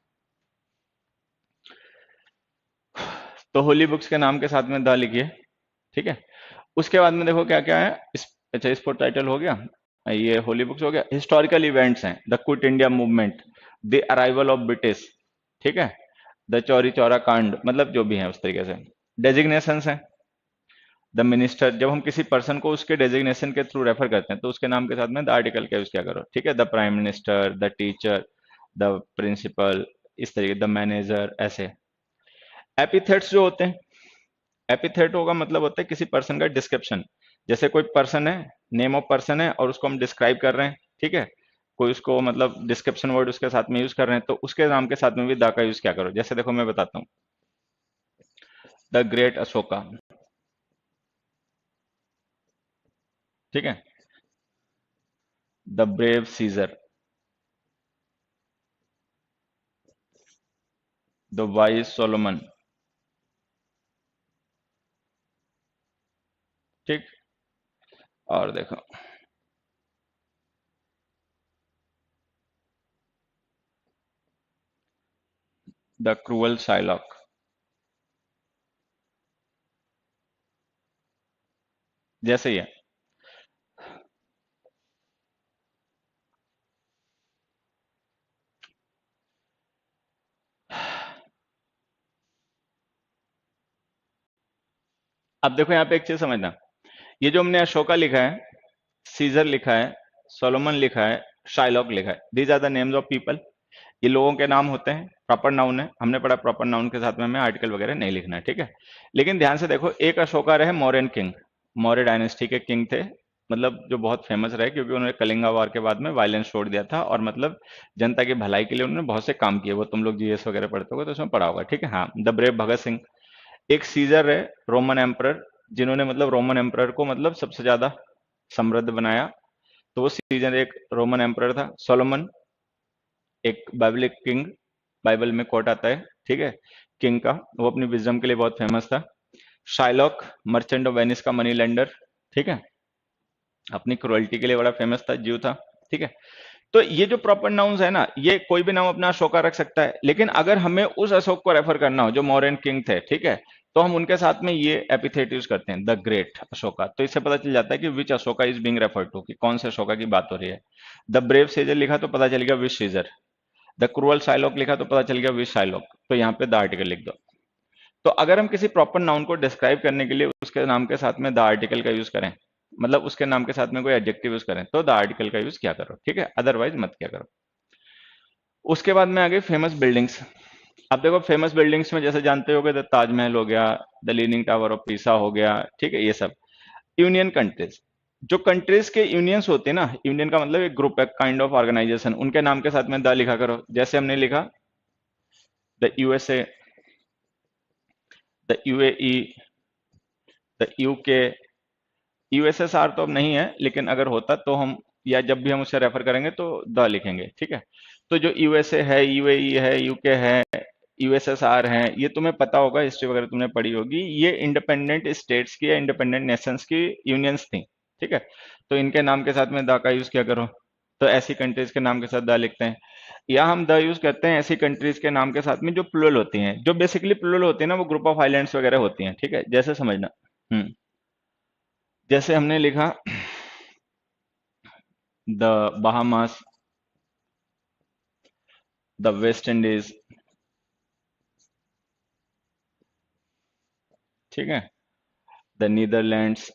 [SPEAKER 1] तो होली बुक्स के नाम के साथ में द लिखिए, ठीक है। उसके बाद में देखो क्या क्या है अच्छा, स्पोर्ट टाइटल हो गया, ये होली बुक्स हो गया। हिस्टोरिकल इवेंट्स हैं, the quit India movement, the arrival of British, ठीक है, द चौरी चौरा कांड, मतलब जो भी है उस तरीके से। डेजिग्नेशंस हैं, द मिनिस्टर, जब हम किसी पर्सन को उसके डेजिग्नेशन के थ्रू रेफर करते हैं, तो उसके नाम के साथ में द आर्टिकल का यूज क्या करो, ठीक है। The prime minister, the teacher, the principal, इस तरीके, द मैनेजर, ऐसे। एपिथेट्स जो होते हैं, एपिथेट होगा मतलब होता है किसी पर्सन का डिस्क्रिप्शन। जैसे कोई पर्सन है, नेम ऑफ पर्सन है, और उसको हम डिस्क्राइब कर रहे हैं, ठीक है, कोई उसको मतलब डिस्क्रिप्शन वर्ड उसके साथ में यूज कर रहे हैं, तो उसके नाम के साथ में भी दा का यूज क्या करो। जैसे देखो मैं बताता हूँ, द ग्रेट अशोका, ठीक है, the brave Caesar, the wise Solomon, ठीक। और देखो, द क्रूअल शाइलॉक, जैसे ही है। अब देखो यहाँ पे एक चीज समझना, ये जो हमने अशोका लिखा है, सीजर लिखा है, सोलोमन लिखा है, शाइलॉक लिखा है, these are the names of people. ये लोगों के नाम होते हैं, प्रॉपर नाउन है, हमने पढ़ा प्रॉपर नाउन के साथ में हमें आर्टिकल वगैरह नहीं लिखना है, ठीक है। लेकिन ध्यान से देखो, एक अशोका रहे मौर्यन किंग, मौर्य डायनेस्टी के किंग थे, मतलब जो बहुत फेमस रहे, क्योंकि उन्होंने कलिंगा वार के बाद में वायलेंस छोड़ दिया था, और मतलब जनता की भलाई के लिए उन्होंने बहुत से काम किए, वो तुम लोग जीएस वगैरह पढ़ते हो तो उसमें पढ़ा होगा, ठीक है। हाँ, द ब्रेव भगत सिंह। एक सीजर है, रोमन एम्परर, जिन्होंने मतलब रोमन एम्परर को मतलब सबसे ज्यादा समृद्ध बनाया, तो वो सीजर एक रोमन एम्परर था। सोलोमन एक बाइबलिक किंग, बाइबल में कोट आता है, ठीक है, किंग का, वो अपनी विजडम के लिए बहुत फेमस था। शाइलॉक मर्चेंट ऑफ वेनिस का मनी लेंडर, ठीक है, अपनी क्रुएल्टी के लिए बड़ा फेमस था, जीव था, ठीक है। तो ये जो प्रॉपर नाउन्स है ना, ये कोई भी नाम अपना अशोका रख सकता है, लेकिन अगर हमें उस अशोक को रेफर करना हो जो मौर्यन किंग थे, ठीक है, तो हम उनके साथ में ये एपिथेट यूज करते हैं, द ग्रेट अशोका। तो इससे पता चल जाता है कि which Ashoka is being referred to, कि कौन से अशोका की बात हो रही है। द ब्रेव सीजर लिखा तो पता चल गया विच सीजर, द क्रूअल शाइलॉक लिखा तो पता चल गया विच शाइलॉक, तो यहाँ पे द आर्टिकल लिख दो। तो अगर हम किसी प्रॉपर नाउन को डिस्क्राइब करने के लिए उसके नाम के साथ में द आर्टिकल का यूज करें, मतलब उसके नाम के साथ में कोई एडजेक्टिव यूज करें, तो द आर्टिकल का यूज क्या करो, ठीक है, अदरवाइज मत क्या करो। उसके बाद में आगे फेमस बिल्डिंग्स। अब देखो फेमस बिल्डिंग्स में जैसे जानते होगे, द ताजमहल हो गया, the leaning tower of Pisa हो गया, ठीक है, ये सब। यूनियन कंट्रीज, जो कंट्रीज के यूनियंस होते हैं ना, यूनियन का मतलब एक ग्रुप है, काइंड ऑफ ऑर्गेनाइजेशन, उनके नाम के साथ में द लिखा करो। जैसे हमने लिखा the USA, the UAE, the UK. USSR तो अब नहीं है, लेकिन अगर होता तो हम, या जब भी हम उसे रेफर करेंगे तो द लिखेंगे, ठीक है। तो जो यूएसए है, यूएई है, यूके है, यूएसएसआर है, ये तुम्हें पता होगा, हिस्ट्री वगैरह तुमने पढ़ी होगी, ये इंडिपेंडेंट स्टेट्स की या इंडिपेंडेंट नेशंस की यूनियंस थी, ठीक है। तो इनके नाम के साथ में द का यूज किया करो। तो ऐसी कंट्रीज के नाम के साथ द लिखते हैं। या हम द यूज करते हैं ऐसी कंट्रीज के नाम के साथ में जो प्लूरल होती हैं, जो बेसिकली प्लूरल होती है ना, वो ग्रुप ऑफ आइलैंड्स वगैरह होती हैं, ठीक है, जैसे समझना। जैसे हमने लिखा the Bahamas, the West Indies, ठीक है, the Netherlands,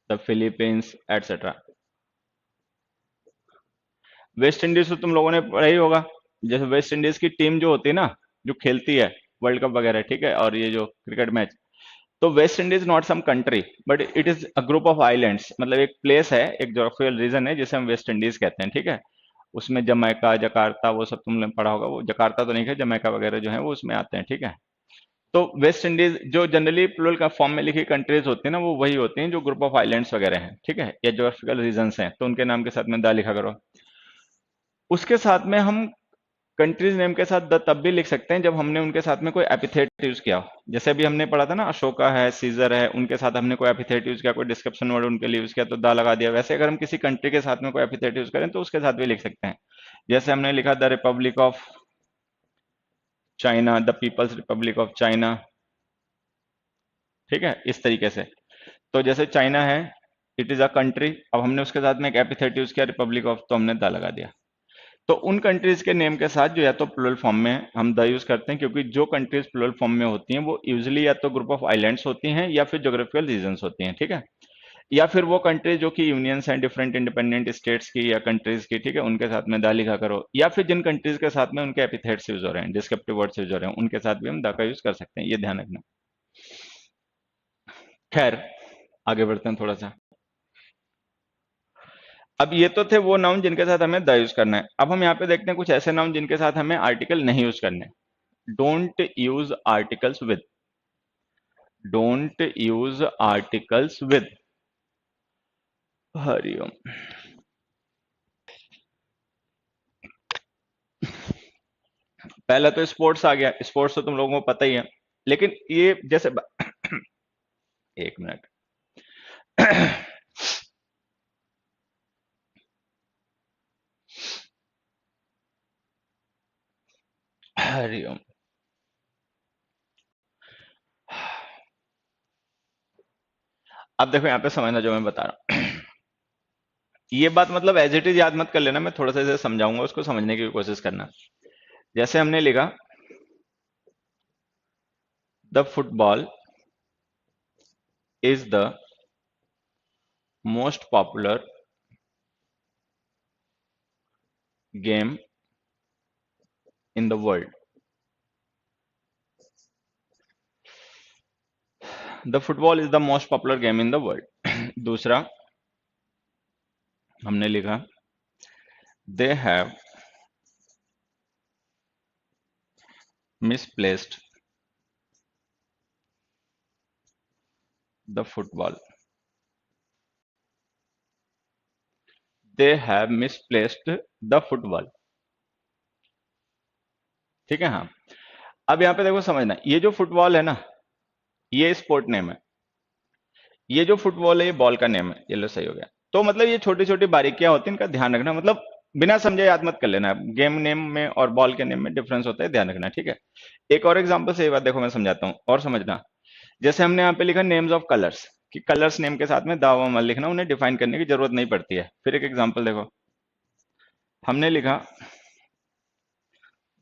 [SPEAKER 1] the Philippines etcetera. West Indies तो तुम लोगों ने पढ़ा ही होगा। जैसे वेस्ट इंडीज की टीम जो होती है ना, जो खेलती है वर्ल्ड कप वगैरह, ठीक है, और ये जो क्रिकेट मैच, तो West Indies not some country but it is a group of islands, मतलब एक प्लेस है, एक जोग्राफिकल रीजन है जिसे हम वेस्ट इंडीज कहते हैं, ठीक है। उसमें जमैका, जकार्ता, वो सब तुमने पढ़ा होगा, वो जकार्ता तो नहीं है, जमैका वगैरह जो है वो उसमें आते हैं, ठीक है। तो वेस्ट इंडीज जो जनरली प्लूरल का फॉर्म में लिखी कंट्रीज होती है ना, वो वही होती हैं जो ग्रुप ऑफ आइलैंड्स वगैरह हैं, ठीक है, या जोग्राफिकल रीजन्स हैं, तो उनके नाम के साथ में दा लिखा करो। उसके साथ में हम कंट्रीज नेम के साथ द तब भी लिख सकते हैं जब हमने उनके साथ में कोई एपिथेट यूज किया हो। जैसे अभी हमने पढ़ा था ना, अशोका है, सीजर है, उनके साथ हमने कोई एपिथेट यूज किया, कोई डिस्क्रिप्शन वर्ड उनके लिए यूज किया तो दा लगा दिया। वैसे अगर हम किसी कंट्री के साथ में कोई एपिथेट यूज करें तो उसके साथ भी लिख सकते हैं। जैसे हमने लिखा the Republic of China, the People's Republic of China, ठीक है, इस तरीके से। तो जैसे चाइना है, इट इज अ कंट्री, अब हमने उसके साथ में एक एपिथेट यूज किया रिपब्लिक ऑफ, तो हमने दा लगा दिया। तो उन कंट्रीज के नेम के साथ जो या तो प्लूरल फॉर्म में हम द यूज करते हैं, क्योंकि जो कंट्रीज प्लूरल फॉर्म में होती हैं वो यूजुअली या तो ग्रुप ऑफ आइलैंड्स होती हैं या फिर ज्योग्राफिकल रीजन्स होती हैं, ठीक है। या फिर वो कंट्रीज जो कि यूनियंस हैं डिफरेंट इंडिपेंडेंट स्टेट्स की या कंट्रीज की, ठीक है, उनके साथ में दा लिखा करो। या फिर जिन कंट्रीज के साथ में उनके एपिथेट्स यूज हो रहे हैं, डिस्क्रिप्टिव वर्ड्स यूज हो रहे हैं, उनके साथ भी हम दा का यूज कर सकते हैं, ये ध्यान रखना। खैर, आगे बढ़ते हैं थोड़ा सा। अब ये तो थे वो नाउन जिनके साथ हमें द यूज करना है। अब हम यहाँ पे देखते हैं कुछ ऐसे नाउन जिनके साथ हमें आर्टिकल नहीं यूज करने। Don't use articles with, don't use articles with. Hariom. पहला तो स्पोर्ट्स आ गया, स्पोर्ट्स तो तुम लोगों को पता ही है, लेकिन ये जैसे एक मिनट। हरिओम। अब देखो यहाँ पे समझना जो मैं बता रहा हूँ। ये बात मतलब एज इट इज याद मत कर लेना, मैं थोड़ा सा इसे समझाऊंगा, उसको समझने की कोशिश करना। जैसे हमने लिखा the football is the most popular game in the world. The football is the most popular game in the world. दूसरा हमने लिखा they have misplaced the football, they have misplaced the football, ठीक है। हाँ, अब यहाँ पे देखो समझना, ये जो फुटबॉल है ना, ये स्पोर्ट नेम है, ये जो फुटबॉल है ये बॉल का नेम है, ये लो सही हो गया। तो मतलब ये छोटी छोटी बारीकियां होती हैं, इनका ध्यान रखना, मतलब बिना समझे याद मत कर लेना। गेम नेम में और बॉल के नेम में डिफरेंस होता है, ध्यान रखना, ठीक है। एक और एग्जांपल से ये बात देखो मैं समझाता हूँ और समझना। जैसे हमने यहाँ पे लिखा नेम्स ऑफ कलर्स, कि कलर्स नेम के साथ में दावा मत लिखना, उन्हें डिफाइन करने की जरूरत नहीं पड़ती है। फिर एक एग्जांपल देखो, हमने लिखा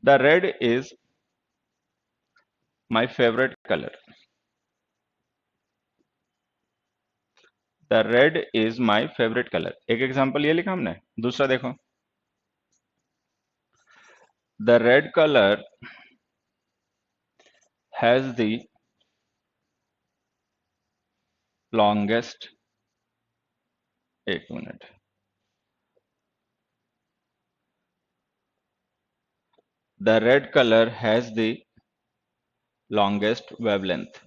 [SPEAKER 1] the red is my favourite colour, the red is my favourite colour, एक एग्जांपल ये लिखा हमने। दूसरा देखो, the red colour has the longest, एक minute, the red colour has the longest wavelength.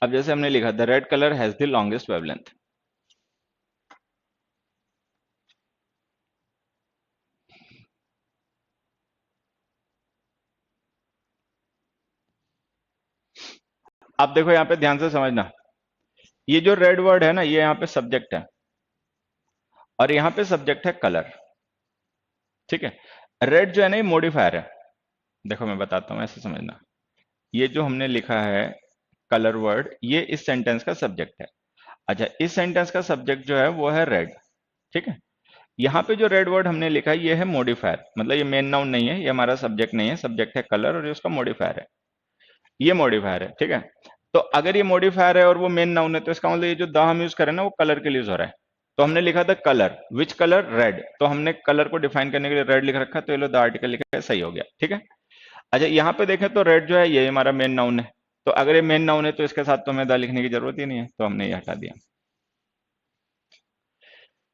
[SPEAKER 1] अब जैसे हमने लिखा the red colour has the longest wavelength, अब देखो यहाँ पे ध्यान से समझना, ये जो रेड वर्ड है ना, ये यहाँ पे सब्जेक्ट है और यहाँ पे सब्जेक्ट है कलर, ठीक है। रेड जो है ना ये मॉडिफायर है। देखो मैं बताता हूँ, ऐसे समझना, ये जो हमने लिखा है कलर वर्ड, ये इस सेंटेंस का सब्जेक्ट है। अच्छा, इस सेंटेंस का सब्जेक्ट जो है वो है रेड, ठीक है। यहाँ पे जो रेड वर्ड हमने लिखा है ये है मॉडिफायर, मतलब ये मेन नाउन नहीं है, ये हमारा सब्जेक्ट नहीं है, सब्जेक्ट है कलर और ये उसका मॉडिफायर है, ये मॉडिफायर है, ठीक है। तो अगर ये मॉडिफायर है और वो मेन नाउन है तो इसका मतलब ये जो द हम यूज करें ना वो कलर के लिए यूज हो रहा है। तो हमने लिखा था कलर, विच कलर, रेड, तो हमने कलर को डिफाइन करने के लिए रेड लिख रखा, तो ये लो द आर्टिकल लिखा है, सही हो गया, ठीक है। अच्छा यहाँ पे देखें तो रेड जो है ये हमारा मेन नाउन है, तो अगर ये मेन नाउन है तो इसके साथ तो हमें द लिखने की जरूरत ही नहीं है, तो हमने ये हटा दिया।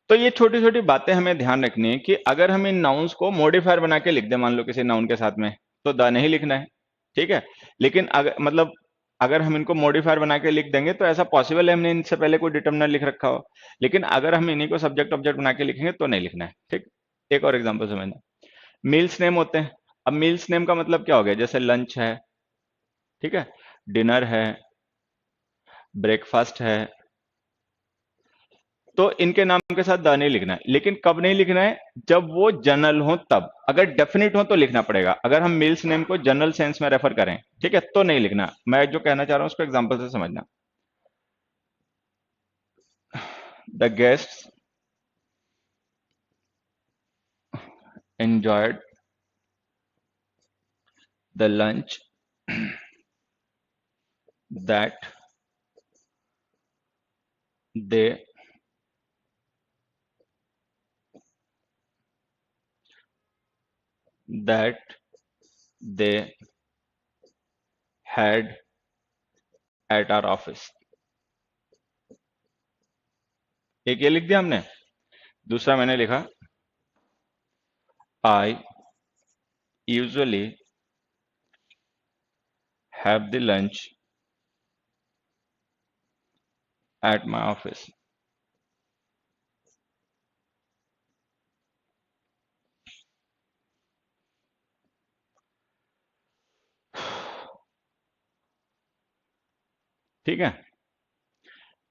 [SPEAKER 1] तो ये छोटी छोटी बातें हमें ध्यान रखनी है कि अगर हम इन नाउन्स को मॉडिफायर बना के लिख दें मान लो किसी नाउन के साथ में, तो द नहीं लिखना है, ठीक है। लेकिन अगर मतलब अगर हम इनको मॉडिफायर बना के लिख देंगे तो ऐसा पॉसिबल है हमने इनसे पहले कोई डिटर्मिनर लिख रखा हो, लेकिन अगर हम इन्हीं को सब्जेक्ट ऑब्जेक्ट बना के लिखेंगे तो नहीं लिखना है, ठीक। एक और एग्जांपल समझना, मील्स नेम होते हैं। अब मील्स नेम का मतलब क्या हो गया, जैसे लंच है, ठीक है, डिनर है, ब्रेकफास्ट है, तो इनके नाम के साथ द नहीं लिखना है। लेकिन कब नहीं लिखना है, जब वो जनरल हो तब, अगर डेफिनेट हो तो लिखना पड़ेगा। अगर हम मील्स नेम को जनरल सेंस में रेफर करें, ठीक है, तो नहीं लिखना। मैं जो कहना चाह रहा हूं उसको एग्जांपल से समझना। The guests enjoyed the lunch that they that they had at our office. एक ये लिख दिया हमने, दूसरा मैंने लिखा I usually have the lunch at my office. ठीक है,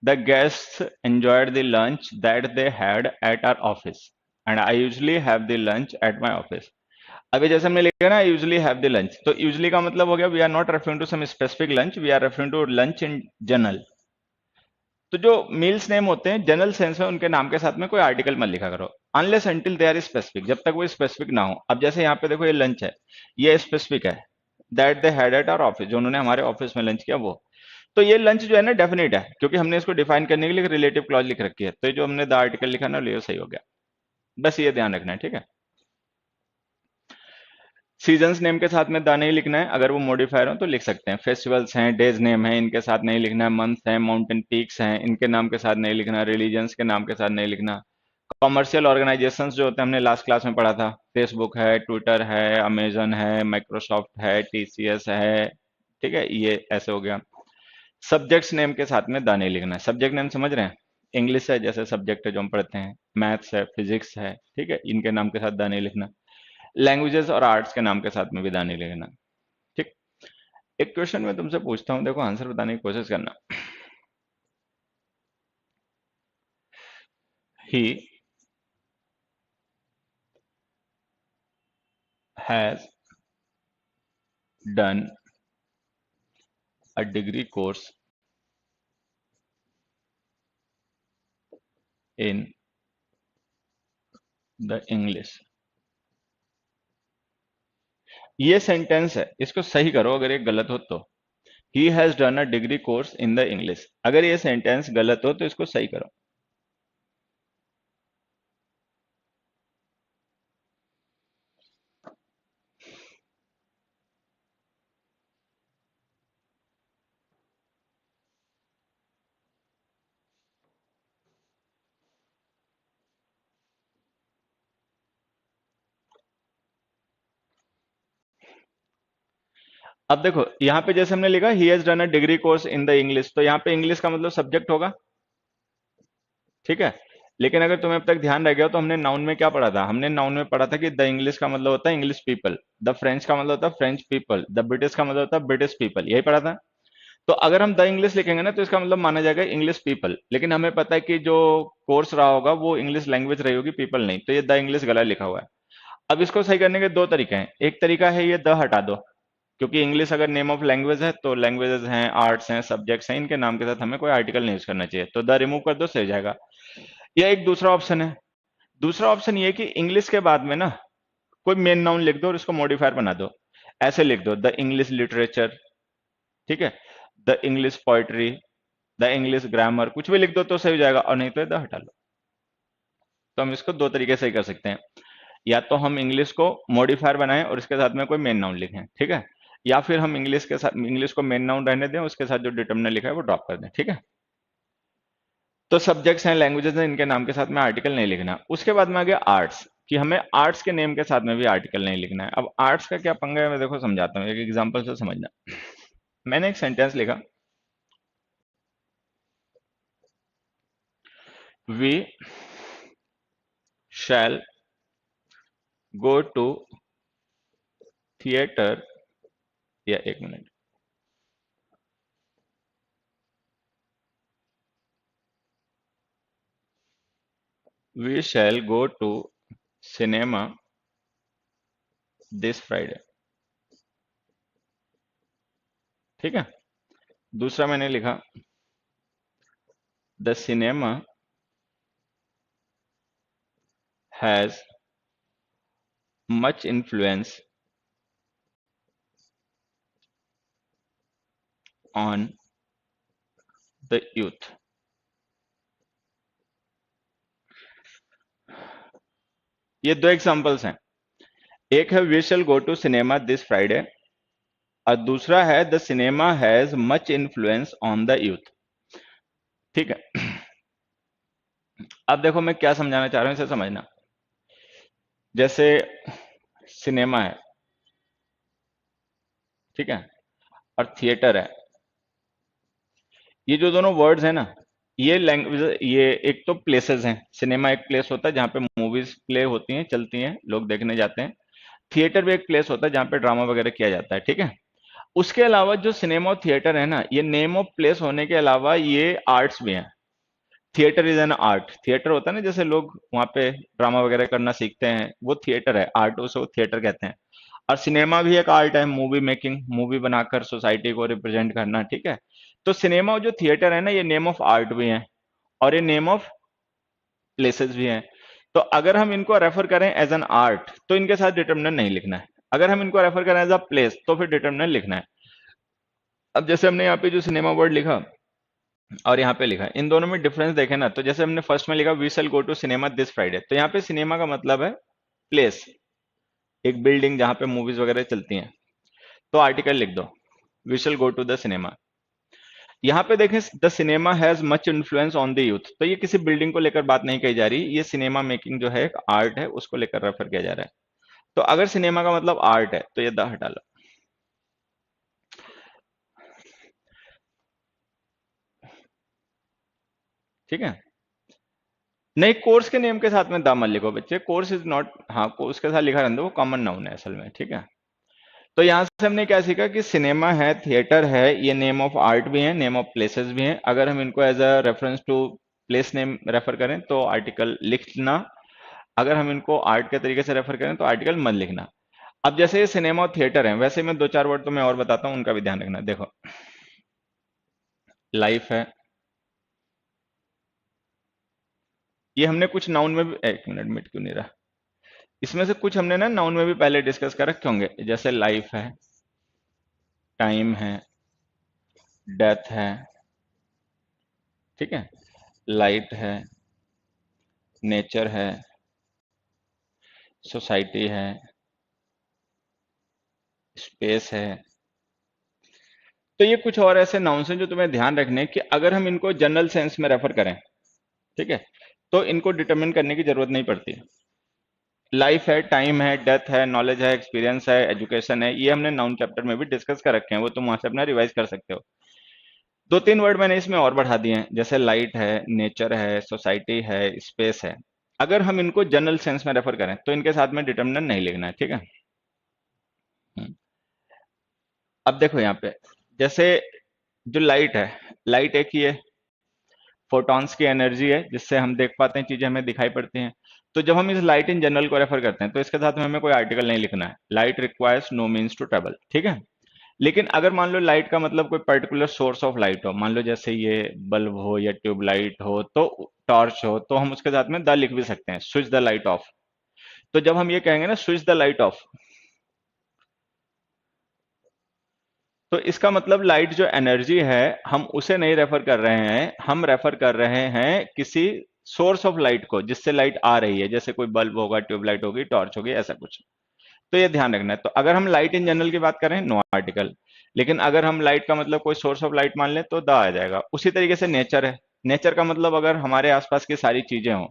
[SPEAKER 1] the guests enjoyed the lunch that they had at our office and I usually have the lunch at my office। अभी जैसे हमने लिखा ना यूजली हैव द लंच, तो usually का मतलब हो गया we are not referring to some specific lunch, we are referring to lunch in general. तो जो मील्स नेम होते हैं जनरल सेंस में उनके नाम के साथ में कोई आर्टिकल मत लिखा करो unless until they are specific, जब तक वो स्पेसिफिक ना हो। अब जैसे यहाँ पे देखो ये लंच है, ये स्पेसिफिक है, that they had at our office, जो उन्होंने हमारे ऑफिस में लंच किया वो। तो ये लंच जो है ना डेफिनेट है, क्योंकि हमने इसको डिफाइन करने के लिए रिलेटिव क्लॉज लिख रखी है, तो ये जो हमने द आर्टिकल लिखा ना ये सही हो गया। बस ये ध्यान रखना है, ठीक है। सीजन्स नेम के साथ में द नहीं लिखना है, अगर वो मॉडिफायर हो तो लिख सकते हैं। फेस्टिवल्स हैं, डेज नेम है, इनके साथ नहीं लिखना है। मंथ है, माउंटेन पीक्स हैं, इनके नाम के साथ नहीं लिखना। रिलीजन्स के नाम के साथ नहीं लिखना। कॉमर्शियल ऑर्गेनाइजेशंस जो होते हैं हमने लास्ट क्लास में पढ़ा था, फेसबुक है, ट्विटर है, अमेजन है, माइक्रोसॉफ्ट है, टीसीएस है, ठीक है, ये ऐसे हो गया। सब्जेक्ट्स नेम के साथ में द नहीं लिखना है। सब्जेक्ट नेम समझ रहे हैं, इंग्लिश है जैसे सब्जेक्ट है जो हम पढ़ते हैं, मैथ्स है, फिजिक्स है, ठीक है, इनके नाम के साथ द नहीं लिखना। लैंग्वेजेस और आर्ट्स के नाम के साथ में भी द नहीं लिखना, ठीक। एक क्वेश्चन मैं तुमसे पूछता हूं, देखो आंसर बताने की कोशिश करना। He has done a degree course in the English. ये सेंटेंस है, इसको सही करो अगर ये गलत हो तो। He has done a degree course in the English, अगर ये सेंटेंस गलत हो तो इसको सही करो। अब देखो यहाँ पे जैसे हमने लिखा he has done a degree course in the English, तो यहाँ पे इंग्लिश का मतलब सब्जेक्ट होगा, ठीक है। लेकिन अगर तुम्हें अब तक ध्यान रह गया तो हमने नाउन में क्या पढ़ा था, हमने नाउन में पढ़ा था कि द इंग्लिश का मतलब होता है इंग्लिश पीपल, द फ्रेंच का मतलब होता है फ्रेंच पीपल, द ब्रिटिश का मतलब होता है ब्रिटिश पीपल, यही पढ़ा था। तो अगर हम द इंग्लिश लिखेंगे ना तो इसका मतलब माना जाएगा इंग्लिश पीपल, लेकिन हमें पता है कि जो कोर्स रहा होगा वो इंग्लिश लैंग्वेज रही होगी, पीपल नहीं, तो ये द इंग्लिश गलत लिखा हुआ है। अब इसको सही करने के दो तरीके हैं, एक तरीका है ये द हटा दो, क्योंकि इंग्लिश अगर नेम ऑफ लैंग्वेज है तो लैंग्वेजेस हैं, आर्ट्स हैं, सब्जेक्ट्स हैं, इनके नाम के साथ हमें कोई आर्टिकल नहीं यूज करना चाहिए, तो द रिमूव कर दो, सही हो जाएगा। या एक दूसरा ऑप्शन है, दूसरा ऑप्शन ये कि इंग्लिश के बाद में ना कोई मेन नाउन लिख दो और इसको मॉडिफायर बना दो। ऐसे लिख दो द इंग्लिश लिटरेचर, ठीक है, the English poetry, the English grammar, कुछ भी लिख दो तो सही हो जाएगा, और नहीं तो द हटा लो। तो हम इसको दो तरीके से ही कर सकते हैं, या तो हम इंग्लिश को मॉडिफायर बनाएं और इसके साथ में कोई मेन नाउन लिखें, ठीक है, या फिर हम इंग्लिश के साथ इंग्लिश को मेन नाउन रहने दें, उसके साथ जो डिटर्मिनर लिखा है वो ड्रॉप कर दें, ठीक है। तो सब्जेक्ट्स हैं, लैंग्वेजेस हैं, इनके नाम के साथ में आर्टिकल नहीं लिखना। उसके बाद में आ गया आर्ट्स, कि हमें आर्ट्स के नेम के साथ में भी आर्टिकल नहीं लिखना है। अब आर्ट्स का क्या पंगा है, मैं देखो समझाता हूँ, एक एग्जांपल से समझना। मैंने एक सेंटेंस लिखा, we shall go to theatre, या एक minute, we shall go to cinema this Friday, ठीक है। दूसरा मैंने लिखा, the cinema has much influence on the youth. ये दो एग्जांपल्स हैं, एक है we shall go to cinema this Friday, और दूसरा है the cinema has much influence on the youth, ठीक है। अब देखो मैं क्या समझाना चाह रहा हूं, इसे समझना। जैसे सिनेमा है, ठीक है, और थिएटर है, ये जो दोनों वर्ड्स हैं ना, ये लैंग्वेज, ये एक तो प्लेसेस हैं, सिनेमा एक प्लेस होता है जहाँ पे मूवीज प्ले होती हैं, चलती हैं, लोग देखने जाते हैं। थिएटर भी एक प्लेस होता है जहाँ पे ड्रामा वगैरह किया जाता है, ठीक है। उसके अलावा जो सिनेमा और थिएटर है ना, ये नेम ऑफ प्लेस होने के अलावा ये आर्ट्स भी हैं। Theatre is an art, theatre होता है ना, जैसे लोग वहाँ पे ड्रामा वगैरह करना सीखते हैं, वो थिएटर है, आर्ट उसे वो थिएटर कहते हैं। और सिनेमा भी एक आर्ट है, मूवी मेकिंग, मूवी बनाकर सोसाइटी को रिप्रेजेंट करना, ठीक है। तो सिनेमा और जो थिएटर है ना, ये नेम ऑफ आर्ट भी है, और ये नेम ऑफ प्लेसेस भी हैं। तो अगर हम इनको रेफर करें एज एन आर्ट तो इनके साथ डिटर्मिनर नहीं लिखना है, अगर हम इनको रेफर करें एज अ प्लेस तो फिर डिटर्मिनर लिखना है। अब जैसे हमने यहाँ पे जो सिनेमा वर्ड लिखा और यहाँ पे लिखा, इन दोनों में डिफरेंस देखें ना, तो जैसे हमने फर्स्ट में लिखा we shall go to cinema this Friday, तो यहाँ पे सिनेमा का मतलब है प्लेस, एक बिल्डिंग जहाँ पे मूवीज वगैरह चलती हैं, तो आर्टिकल लिख दो we shall go to the cinema. यहाँ पे देखें the cinema has much influence on the youth, तो ये किसी बिल्डिंग को लेकर बात नहीं कही जा रही, ये सिनेमा मेकिंग जो है एक आर्ट है, उसको लेकर रेफर किया जा रहा है। तो अगर सिनेमा का मतलब आर्ट है तो ये द हटा लो, ठीक है। नहीं, कोर्स के नेम के साथ में द मत लिखो बच्चे, कोर्स इज नॉट, हाँ कोर्स के साथ लिखा रहने दो, वो कॉमन नाउन है असल में, ठीक है। तो यहां से हमने क्या सीखा कि सिनेमा है, थिएटर है, ये नेम ऑफ आर्ट भी है, नेम ऑफ प्लेसेस भी हैं। अगर हम इनको as a reference to place name refer करें तो आर्टिकल लिखना, अगर हम इनको आर्ट के तरीके से रेफर करें तो आर्टिकल मत लिखना। अब जैसे ये सिनेमा और थिएटर है, वैसे मैं दो चार वर्ड तो मैं और बताता हूँ, उनका भी ध्यान रखना। देखो लाइफ है, ये हमने कुछ नाउन में भी, एक मिनट मिट क्यों नहीं रहा, इसमें से कुछ हमने ना नाउन में भी पहले डिस्कस कर रखे होंगे, जैसे लाइफ है, टाइम है, डेथ है, ठीक है, लाइट है, नेचर है, सोसाइटी है, स्पेस है। तो ये कुछ और ऐसे नाउन्स हैं जो तुम्हें ध्यान रखने हैं कि अगर हम इनको जनरल सेंस में रेफर करें, ठीक है, तो इनको डिटरमिन करने की जरूरत नहीं पड़ती। लाइफ है, टाइम है, डेथ है, नॉलेज है, एक्सपीरियंस है, एजुकेशन है, ये हमने नाउन चैप्टर में भी डिस्कस कर रखे हैं, वो तुम वहां से अपना रिवाइज कर सकते हो। दो तीन वर्ड मैंने इसमें और बढ़ा दिए हैं, जैसे लाइट है, नेचर है, सोसाइटी है, स्पेस है। अगर हम इनको जनरल सेंस में रेफर करें तो इनके साथ में डिटर्मिनर नहीं लिखना है, ठीक है। हम्म। अब देखो यहाँ पे, जैसे जो लाइट है, लाइट एक ही है, फोटॉन्स की एनर्जी है जिससे हम देख पाते हैं, चीजें हमें दिखाई पड़ती हैं। तो जब हम इस लाइट इन जनरल को रेफर करते हैं तो इसके साथ में हमें कोई आर्टिकल नहीं लिखना है, light requires no means to travel, ठीक है। लेकिन अगर मान लो लाइट का मतलब कोई पर्टिकुलर सोर्स ऑफ लाइट हो, मान लो जैसे ये बल्ब हो या ट्यूबलाइट हो तो टॉर्च हो, तो हम उसके साथ में द लिख भी सकते हैं, स्विच द लाइट ऑफ। तो जब हम ये कहेंगे ना स्विच द लाइट ऑफ, तो इसका मतलब लाइट जो एनर्जी है हम उसे नहीं रेफर कर रहे हैं, हम रेफर कर रहे हैं किसी सोर्स ऑफ लाइट को जिससे लाइट आ रही है, जैसे कोई बल्ब होगा, ट्यूबलाइट होगी, टॉर्च होगी, ऐसा कुछ। तो ये ध्यान रखना है। तो अगर हम लाइट इन जनरल की बात करें, नो आर्टिकल। लेकिन अगर हम लाइट का मतलब कोई सोर्स ऑफ लाइट मान लें तो द आ जाएगा। उसी तरीके से नेचर है, नेचर का मतलब अगर हमारे आसपास की सारी चीजें हों,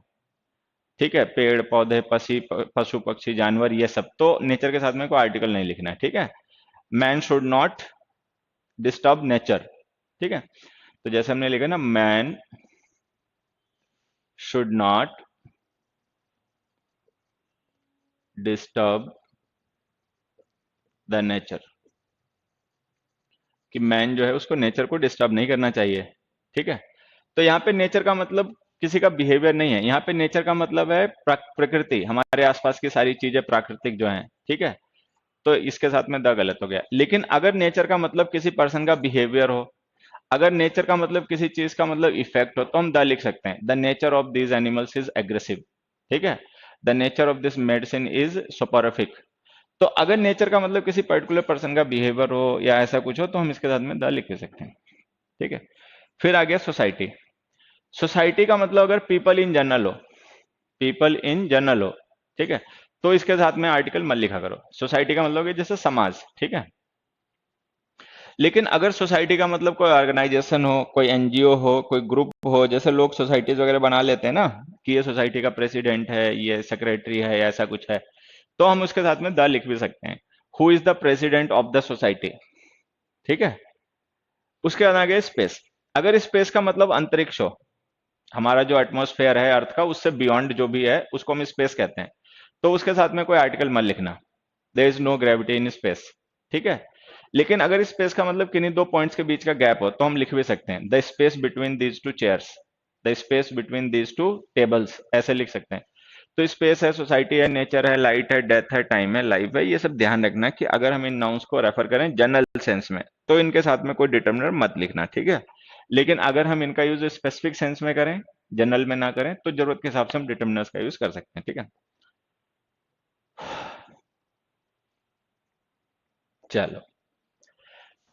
[SPEAKER 1] ठीक है, पेड़ पौधे, पशु पक्षी, जानवर, ये सब, तो नेचर के साथ में कोई आर्टिकल नहीं लिखना है, ठीक है। Man should not disturb nature, ठीक है। तो जैसे हमने लिखा ना, man should not disturb the nature, कि मैन जो है उसको नेचर को डिस्टर्ब नहीं करना चाहिए, ठीक है। तो यहाँ पे नेचर का मतलब किसी का बिहेवियर नहीं है, यहाँ पे नेचर का मतलब है प्रकृति, हमारे आसपास की सारी चीजें प्राकृतिक जो हैं, ठीक है। तो इसके साथ में द गलत हो गया। लेकिन अगर नेचर का मतलब किसी पर्सन का बिहेवियर हो, अगर नेचर का मतलब किसी चीज का मतलब इफेक्ट हो, तो हम द लिख सकते हैं, the nature of these animals is aggressive, ठीक है। The nature of this medicine is soporific. तो अगर नेचर का मतलब किसी पर्टिकुलर पर्सन का बिहेवियर हो या ऐसा कुछ हो, तो हम इसके साथ में द लिख भी सकते हैं, ठीक है। फिर आ गया सोसाइटी। सोसाइटी का मतलब अगर पीपल इन जनरल हो, पीपल इन जनरल हो, ठीक है, तो इसके साथ में आर्टिकल मत लिखा करो। सोसाइटी का मतलब है जैसे समाज, ठीक है। लेकिन अगर सोसाइटी का मतलब कोई ऑर्गेनाइजेशन हो, कोई एनजीओ हो, कोई ग्रुप हो, जैसे लोग सोसाइटीज वगैरह बना लेते हैं ना, कि ये सोसाइटी का प्रेसिडेंट है, ये सेक्रेटरी है, या ऐसा कुछ है, तो हम उसके साथ में द लिख भी सकते हैं। Who is the president of the society, ठीक है। उसके बाद आ गया स्पेस। अगर स्पेस का मतलब अंतरिक्ष हो, हमारा जो एटमॉस्फेयर है अर्थ का, उससे बियॉन्ड जो भी है उसको हम स्पेस कहते हैं, तो उसके साथ में कोई आर्टिकल मत लिखना, there is no gravity in space, ठीक है। लेकिन अगर स्पेस का मतलब किन्हीं दो पॉइंट्स के बीच का गैप हो, तो हम लिख भी सकते हैं, the space between these two chairs, the space between these two tables, ऐसे लिख सकते हैं। तो स्पेस है, सोसाइटी है, नेचर है, लाइट है, डेथ है, टाइम है, लाइफ है, ये सब ध्यान रखना कि अगर हम इन नाउन्स को रेफर करें जनरल सेंस में, तो इनके साथ में कोई डिटर्मिनर मत लिखना, ठीक है। लेकिन अगर हम इनका यूज स्पेसिफिक सेंस में करें, जनरल में ना करें, तो जरूरत के हिसाब से हम डिटर्मिनर्स का यूज कर सकते हैं, ठीक है। चलो,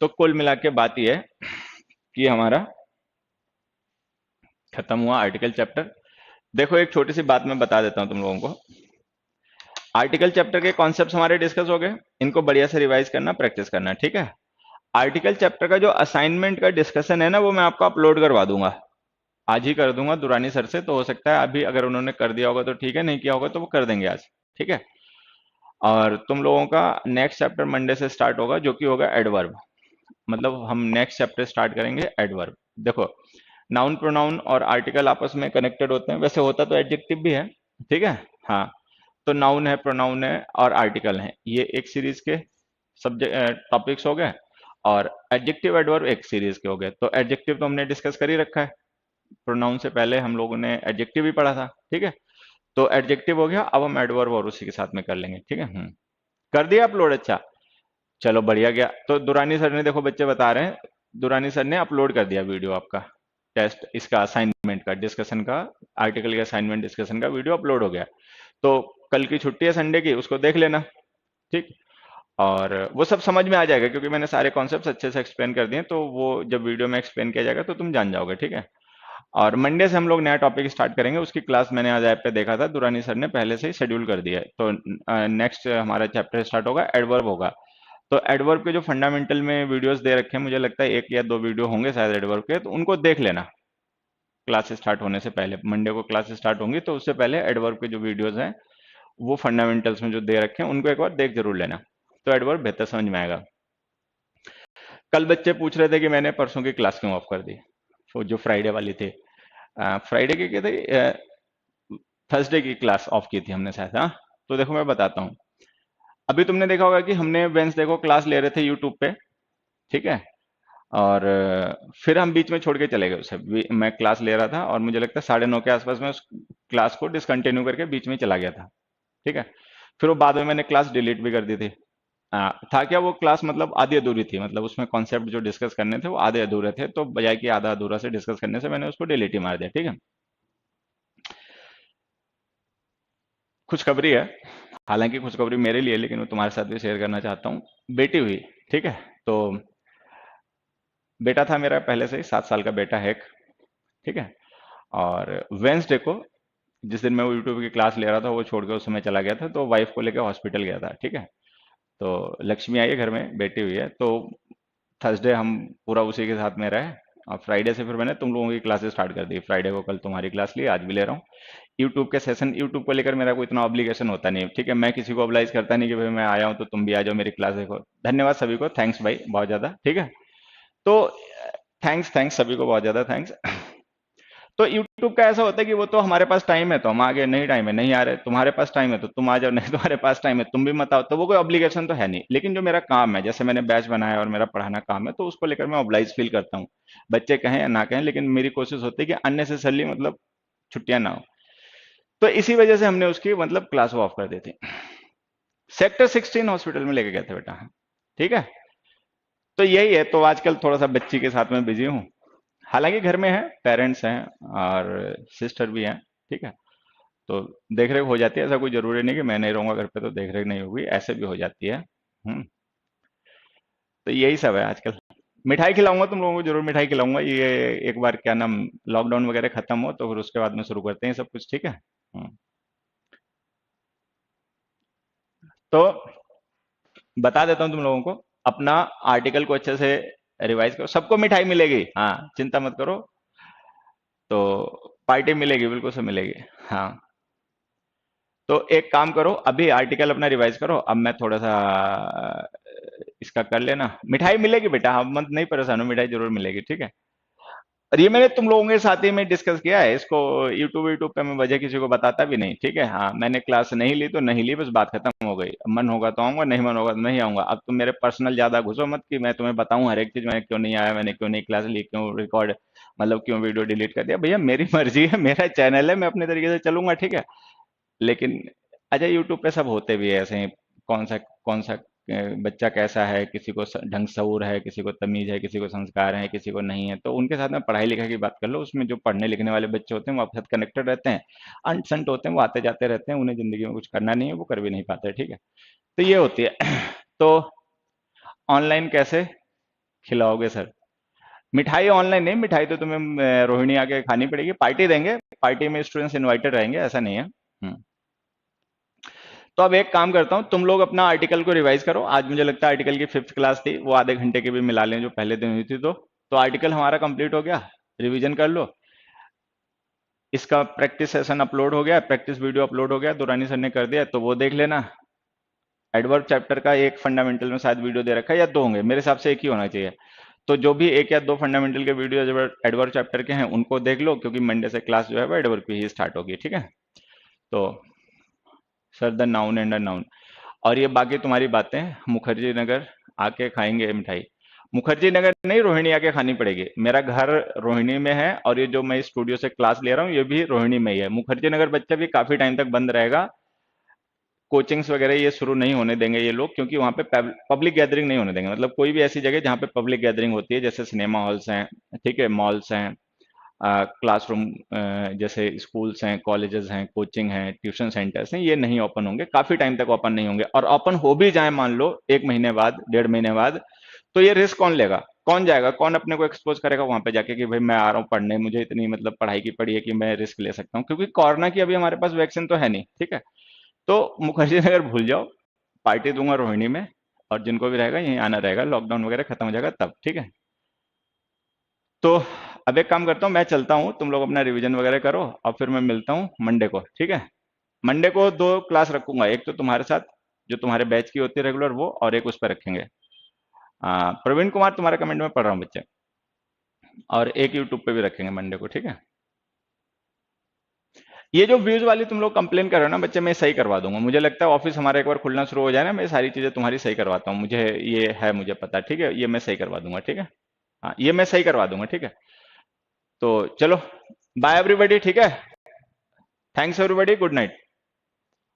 [SPEAKER 1] तो कुल मिला के बात यह है कि हमारा खत्म हुआ आर्टिकल चैप्टर। देखो एक छोटी सी बात मैं बता देता हूं तुम लोगों को। आर्टिकल चैप्टर के कॉन्सेप्ट्स हमारे डिस्कस हो गए, इनको बढ़िया से रिवाइज करना, प्रैक्टिस करना, ठीक है। आर्टिकल चैप्टर का जो असाइनमेंट का डिस्कशन है ना, वो मैं आपको अपलोड करवा दूंगा, आज ही कर दूंगा दुरानी सर से। तो हो सकता है अभी अगर उन्होंने कर दिया होगा तो ठीक है, नहीं किया होगा तो वो कर देंगे आज, ठीक है। और तुम लोगों का नेक्स्ट चैप्टर मंडे से स्टार्ट होगा, जो कि होगा एडवर्ब। मतलब हम नेक्स्ट चैप्टर स्टार्ट करेंगे एडवर्ब। देखो, नाउन प्रोनाउन और आर्टिकल आपस में कनेक्टेड होते हैं, वैसे होता तो एडजेक्टिव भी है, ठीक है। हाँ, तो नाउन है, प्रोनाउन है और आर्टिकल है, ये एक सीरीज के सब्जेक्ट टॉपिक्स हो गए, और एडजेक्टिव एडवर्ब एक सीरीज के हो गए। तो एडजेक्टिव तो हमने डिस्कस कर ही रखा है, प्रोनाउन से पहले हम लोगों ने एडजेक्टिव भी पढ़ा था, ठीक है। तो एडजेक्टिव हो गया, अब हम एडवर्ब और उसी के साथ में कर लेंगे, ठीक है। कर दिया अपलोड, अच्छा, चलो बढ़िया गया। तो दुरानी सर ने, देखो बच्चे बता रहे हैं, दुरानी सर ने अपलोड कर दिया वीडियो आपका, टेस्ट इसका असाइनमेंट का, डिस्कशन का, आर्टिकल का असाइनमेंट डिस्कशन का वीडियो अपलोड हो गया। तो कल की छुट्टी है संडे की, उसको देख लेना, ठीक। और वो सब समझ में आ जाएगा, क्योंकि मैंने सारे कॉन्सेप्ट्स अच्छे से एक्सप्लेन कर दिए, तो वो जब वीडियो में एक्सप्लेन किया जाएगा तो तुम जान जाओगे, ठीक है। और मंडे से हम लोग नया टॉपिक स्टार्ट करेंगे, उसकी क्लास मैंने आज ऐप पे देखा था, दुरानी सर ने पहले से ही शेड्यूल कर दिया है। तो नेक्स्ट हमारा चैप्टर स्टार्ट होगा, एडवर्ब होगा। तो एडवर्ब के जो फंडामेंटल में वीडियोस दे रखे हैं, मुझे लगता है एक या दो वीडियो होंगे शायद एडवर्ब के, तो उनको देख लेना क्लास स्टार्ट होने से पहले। मंडे को क्लास स्टार्ट होंगी तो उससे पहले एडवर्ब के जो वीडियोस हैं, वो फंडामेंटल्स में जो दे रखे हैं, उनको एक बार देख जरूर लेना, तो एडवर्ब बेहतर समझ में आएगा। कल बच्चे पूछ रहे थे कि मैंने परसों की क्लास क्यों ऑफ कर दी, वो जो फ्राइडे वाली थी, फ्राइडे की क्या थी, थर्सडे की क्लास ऑफ की थी हमने शायद, हाँ। तो देखो मैं बताता हूँ, अभी तुमने देखा होगा कि हमने वेंसडे को क्लास ले रहे थे यूट्यूब पे, ठीक है। और फिर हम बीच में छोड़ के चले गए उसे, मैं क्लास ले रहा था और मुझे लगता है 9:30 के आसपास में उस क्लास को डिसकंटिन्यू करके बीच में ही चला गया था, ठीक है। फिर वो बाद में मैंने क्लास डिलीट भी कर दी थी, था क्या वो क्लास, मतलब आधी अधूरी थी, मतलब उसमें कॉन्सेप्ट जो डिस्कस करने थे वो आधे अधूरे थे, तो बजाय कि आधा अधूरा से डिस्कस करने से मैंने उसको डिलीट ही मार दिया। ठीक है, खुशखबरी है, हालांकि खुशखबरी मेरे लिए, लेकिन मैं तुम्हारे साथ भी शेयर करना चाहता हूँ। बेटी हुई। ठीक है, तो बेटा था मेरा पहले से ही, 7 साल का बेटा है एक। ठीक है, और वेंसडे को, जिस दिन मैं वो यूट्यूब की क्लास ले रहा था, वो छोड़ के उस समय चला गया था, तो वाइफ को लेकर हॉस्पिटल गया था। ठीक है, तो लक्ष्मी आई है घर में, बेटी हुई है, तो थर्सडे हम पूरा उसी के साथ में रहे, और फ्राइडे से फिर मैंने तुम लोगों की क्लासेस स्टार्ट कर दी। फ्राइडे को कल तुम्हारी क्लास ली, आज भी ले रहा हूँ। यूट्यूब के सेशन, यूट्यूब को लेकर मेरा कोई इतना ऑब्लिगेशन होता नहीं है। ठीक है, मैं किसी को ऑब्लाइज करता नहीं कि भाई मैं आया हूँ तो तुम भी आ जाओ मेरी क्लास देखो। धन्यवाद सभी को, थैंक्स भाई बहुत ज़्यादा। ठीक है, तो थैंक्स थैंक्स सभी को, बहुत ज़्यादा थैंक्स। तो यूट्यूब का ऐसा होता है कि वो तो हमारे पास टाइम है तो हम आ गए, नहीं टाइम है नहीं आ रहे, तुम्हारे पास टाइम है तो तुम आ जाओ, नहीं तुम्हारे पास टाइम है तुम भी मत आओ, तो वो कोई ऑब्लिगेशन तो है नहीं। लेकिन जो मेरा काम है, जैसे मैंने बैच बनाया और मेरा पढ़ाना काम है, तो उसको लेकर मैं ऑब्लाइज फील करता हूँ, बच्चे कहें या ना कहें, लेकिन मेरी कोशिश होती है कि अननेसेसरली मतलब छुट्टियां ना हो। तो इसी वजह से हमने उसकी मतलब क्लास ऑफ कर दी थी। सेक्टर 16 हॉस्पिटल में लेके गए थे बेटा। ठीक है, तो यही है, तो आजकल थोड़ा सा बच्ची के साथ में बिजी हूँ। हालांकि घर में है, पेरेंट्स हैं और सिस्टर भी हैं। ठीक है, तो देख रेख हो जाती है, ऐसा कोई जरूरी नहीं कि मैं नहीं रहूंगा घर पे तो देख रेख नहीं होगी, ऐसे भी हो जाती है। तो यही सब है आजकल। मिठाई खिलाऊंगा तुम लोगों को, जरूर मिठाई खिलाऊंगा, ये एक बार क्या नाम, लॉकडाउन वगैरह खत्म हो तो फिर उसके बाद में शुरू करते हैं सब कुछ। ठीक है। तो बता देता हूँ तुम लोगों को, अपना आर्टिकल को अच्छे से रिवाइज करो, सबको मिठाई मिलेगी, हाँ चिंता मत करो। तो पार्टी मिलेगी, बिल्कुल से मिलेगी। हाँ, तो एक काम करो, अभी आर्टिकल अपना रिवाइज करो, अब मैं थोड़ा सा इसका कर लेना, मिठाई मिलेगी बेटा, हम मत नहीं परेशान हो, मिठाई जरूर मिलेगी। ठीक है, और ये मैंने तुम लोगों के साथ ही में डिस्कस किया है इसको, यूट्यूब यूट्यूब पे मैं वजह किसी को बताता भी नहीं। ठीक है, हाँ मैंने क्लास नहीं ली तो नहीं ली, बस बात खत्म हो गई, मन होगा तो आऊंगा, नहीं मन होगा तो नहीं आऊंगा। अब तुम मेरे पर्सनल ज्यादा घुसो मत कि मैं तुम्हें बताऊं हर एक चीज, मैंने क्यों नहीं आया, मैंने क्यों नहीं क्लास ली, क्यों रिकॉर्ड मतलब क्यों वीडियो डिलीट कर दिया। भैया मेरी मर्जी है, मेरा चैनल है, मैं अपने तरीके से चलूंगा। ठीक है, लेकिन अच्छा यूट्यूब पे सब होते भी है ऐसे ही, कौन सा बच्चा कैसा है, किसी को ढंग सऊर है, किसी को तमीज है, किसी को संस्कार है, किसी को नहीं है, तो उनके साथ में पढ़ाई लिखाई की बात कर लो। उसमें जो पढ़ने लिखने वाले बच्चे होते हैं वो आपके साथ कनेक्टेड रहते हैं, अनसंट होते हैं वो आते जाते रहते हैं, उन्हें जिंदगी में कुछ करना नहीं है, वो कर भी नहीं पाते। ठीक है, तो ये होती है। तो ऑनलाइन कैसे खिलाओगे सर? मिठाई ऑनलाइन नहीं, मिठाई तो तुम्हें रोहिणी आके खानी पड़ेगी, पार्टी देंगे, पार्टी में स्टूडेंट्स इनवाइटेड रहेंगे, ऐसा नहीं है। तो अब एक काम करता हूँ, तुम लोग अपना आर्टिकल को रिवाइज करो, आज मुझे लगता है आर्टिकल की 5th क्लास थी, वो आधे घंटे की भी मिला लें जो पहले दिन हुई थी, तो आर्टिकल हमारा कंप्लीट हो गया, रिवीजन कर लो। इसका प्रैक्टिस सेशन अपलोड हो गया, प्रैक्टिस वीडियो अपलोड हो गया, दुरानी सर ने कर दिया, तो वो देख लेना। एडवर्ब चैप्टर का एक फंडामेंटल में शायद वीडियो दे रखा है, या दो होंगे, मेरे हिसाब से एक ही होना चाहिए। तो जो भी एक या दो फंडामेंटल के वीडियो जब एडवर्ब चैप्टर के हैं उनको देख लो, क्योंकि मंडे से क्लास जो है वो एडवर्ब की ही स्टार्ट होगी। ठीक है, तो sir the noun and a noun, और ये बाकी तुम्हारी बातें, मुखर्जी नगर आके खाएंगे मिठाई। मुखर्जी नगर नहीं, रोहिणी आके खानी पड़ेगी, मेरा घर रोहिणी में है, और ये जो मैं स्टूडियो से क्लास ले रहा हूँ ये भी रोहिणी में ही है। मुखर्जी नगर बच्चा भी काफी टाइम तक बंद रहेगा, कोचिंग्स वगैरह ये शुरू नहीं होने देंगे ये लोग, क्योंकि वहाँ पे पब्लिक गैदरिंग नहीं होने देंगे, मतलब कोई भी ऐसी जगह जहाँ पे पब्लिक गैदरिंग होती है, जैसे सिनेमा हॉल्स हैं, ठीक है, मॉल्स हैं, क्लासरूम, जैसे स्कूल्स हैं, कॉलेजेस हैं, कोचिंग हैं, ट्यूशन सेंटर्स हैं, ये नहीं ओपन होंगे, काफी टाइम तक ओपन नहीं होंगे, और ओपन हो भी जाए मान लो 1 महीने बाद, 1.5 महीने बाद, तो ये रिस्क कौन लेगा, कौन जाएगा, कौन अपने को एक्सपोज करेगा वहां पे जाके कि भाई मैं आ रहा हूँ पढ़ने, मुझे इतनी मतलब पढ़ाई की पड़ी है कि मैं रिस्क ले सकता हूँ, क्योंकि कोरोना की अभी हमारे पास वैक्सीन तो है नहीं। ठीक है, तो मुखर्जी नगर भूल जाओ, पार्टी दूंगा रोहिणी में, और जिनको भी रहेगा यहीं आना रहेगा, लॉकडाउन वगैरह खत्म हो जाएगा तब। ठीक है, तो अब एक काम करता हूँ, मैं चलता हूँ, तुम लोग अपना रिवीजन वगैरह करो, और फिर मैं मिलता हूँ मंडे को। ठीक है, मंडे को 2 क्लास रखूंगा, एक तो तुम्हारे साथ जो तुम्हारे बैच की होती है रेगुलर वो, और एक उस पर रखेंगे, प्रवीण कुमार तुम्हारे कमेंट में पढ़ रहा हूँ बच्चे, और एक यूट्यूब पे भी रखेंगे मंडे को। ठीक है, ये जो व्यूज वाली तुम लोग कंप्लेन कर रहे हो ना बच्चे, मैं सही करवा दूंगा, मुझे लगता है ऑफिस हमारा एक बार खुलना शुरू हो जाए ना, मैं सारी चीजें तुम्हारी सही करवाता हूँ, मुझे ये है, मुझे पता है। ठीक है, ये मैं सही करवा दूंगा। ठीक है, हाँ ये मैं सही करवा दूंगा। ठीक है, तो चलो, बाय एवरीबॉडी। ठीक है, थैंक्स एवरीबॉडी, गुड नाइट।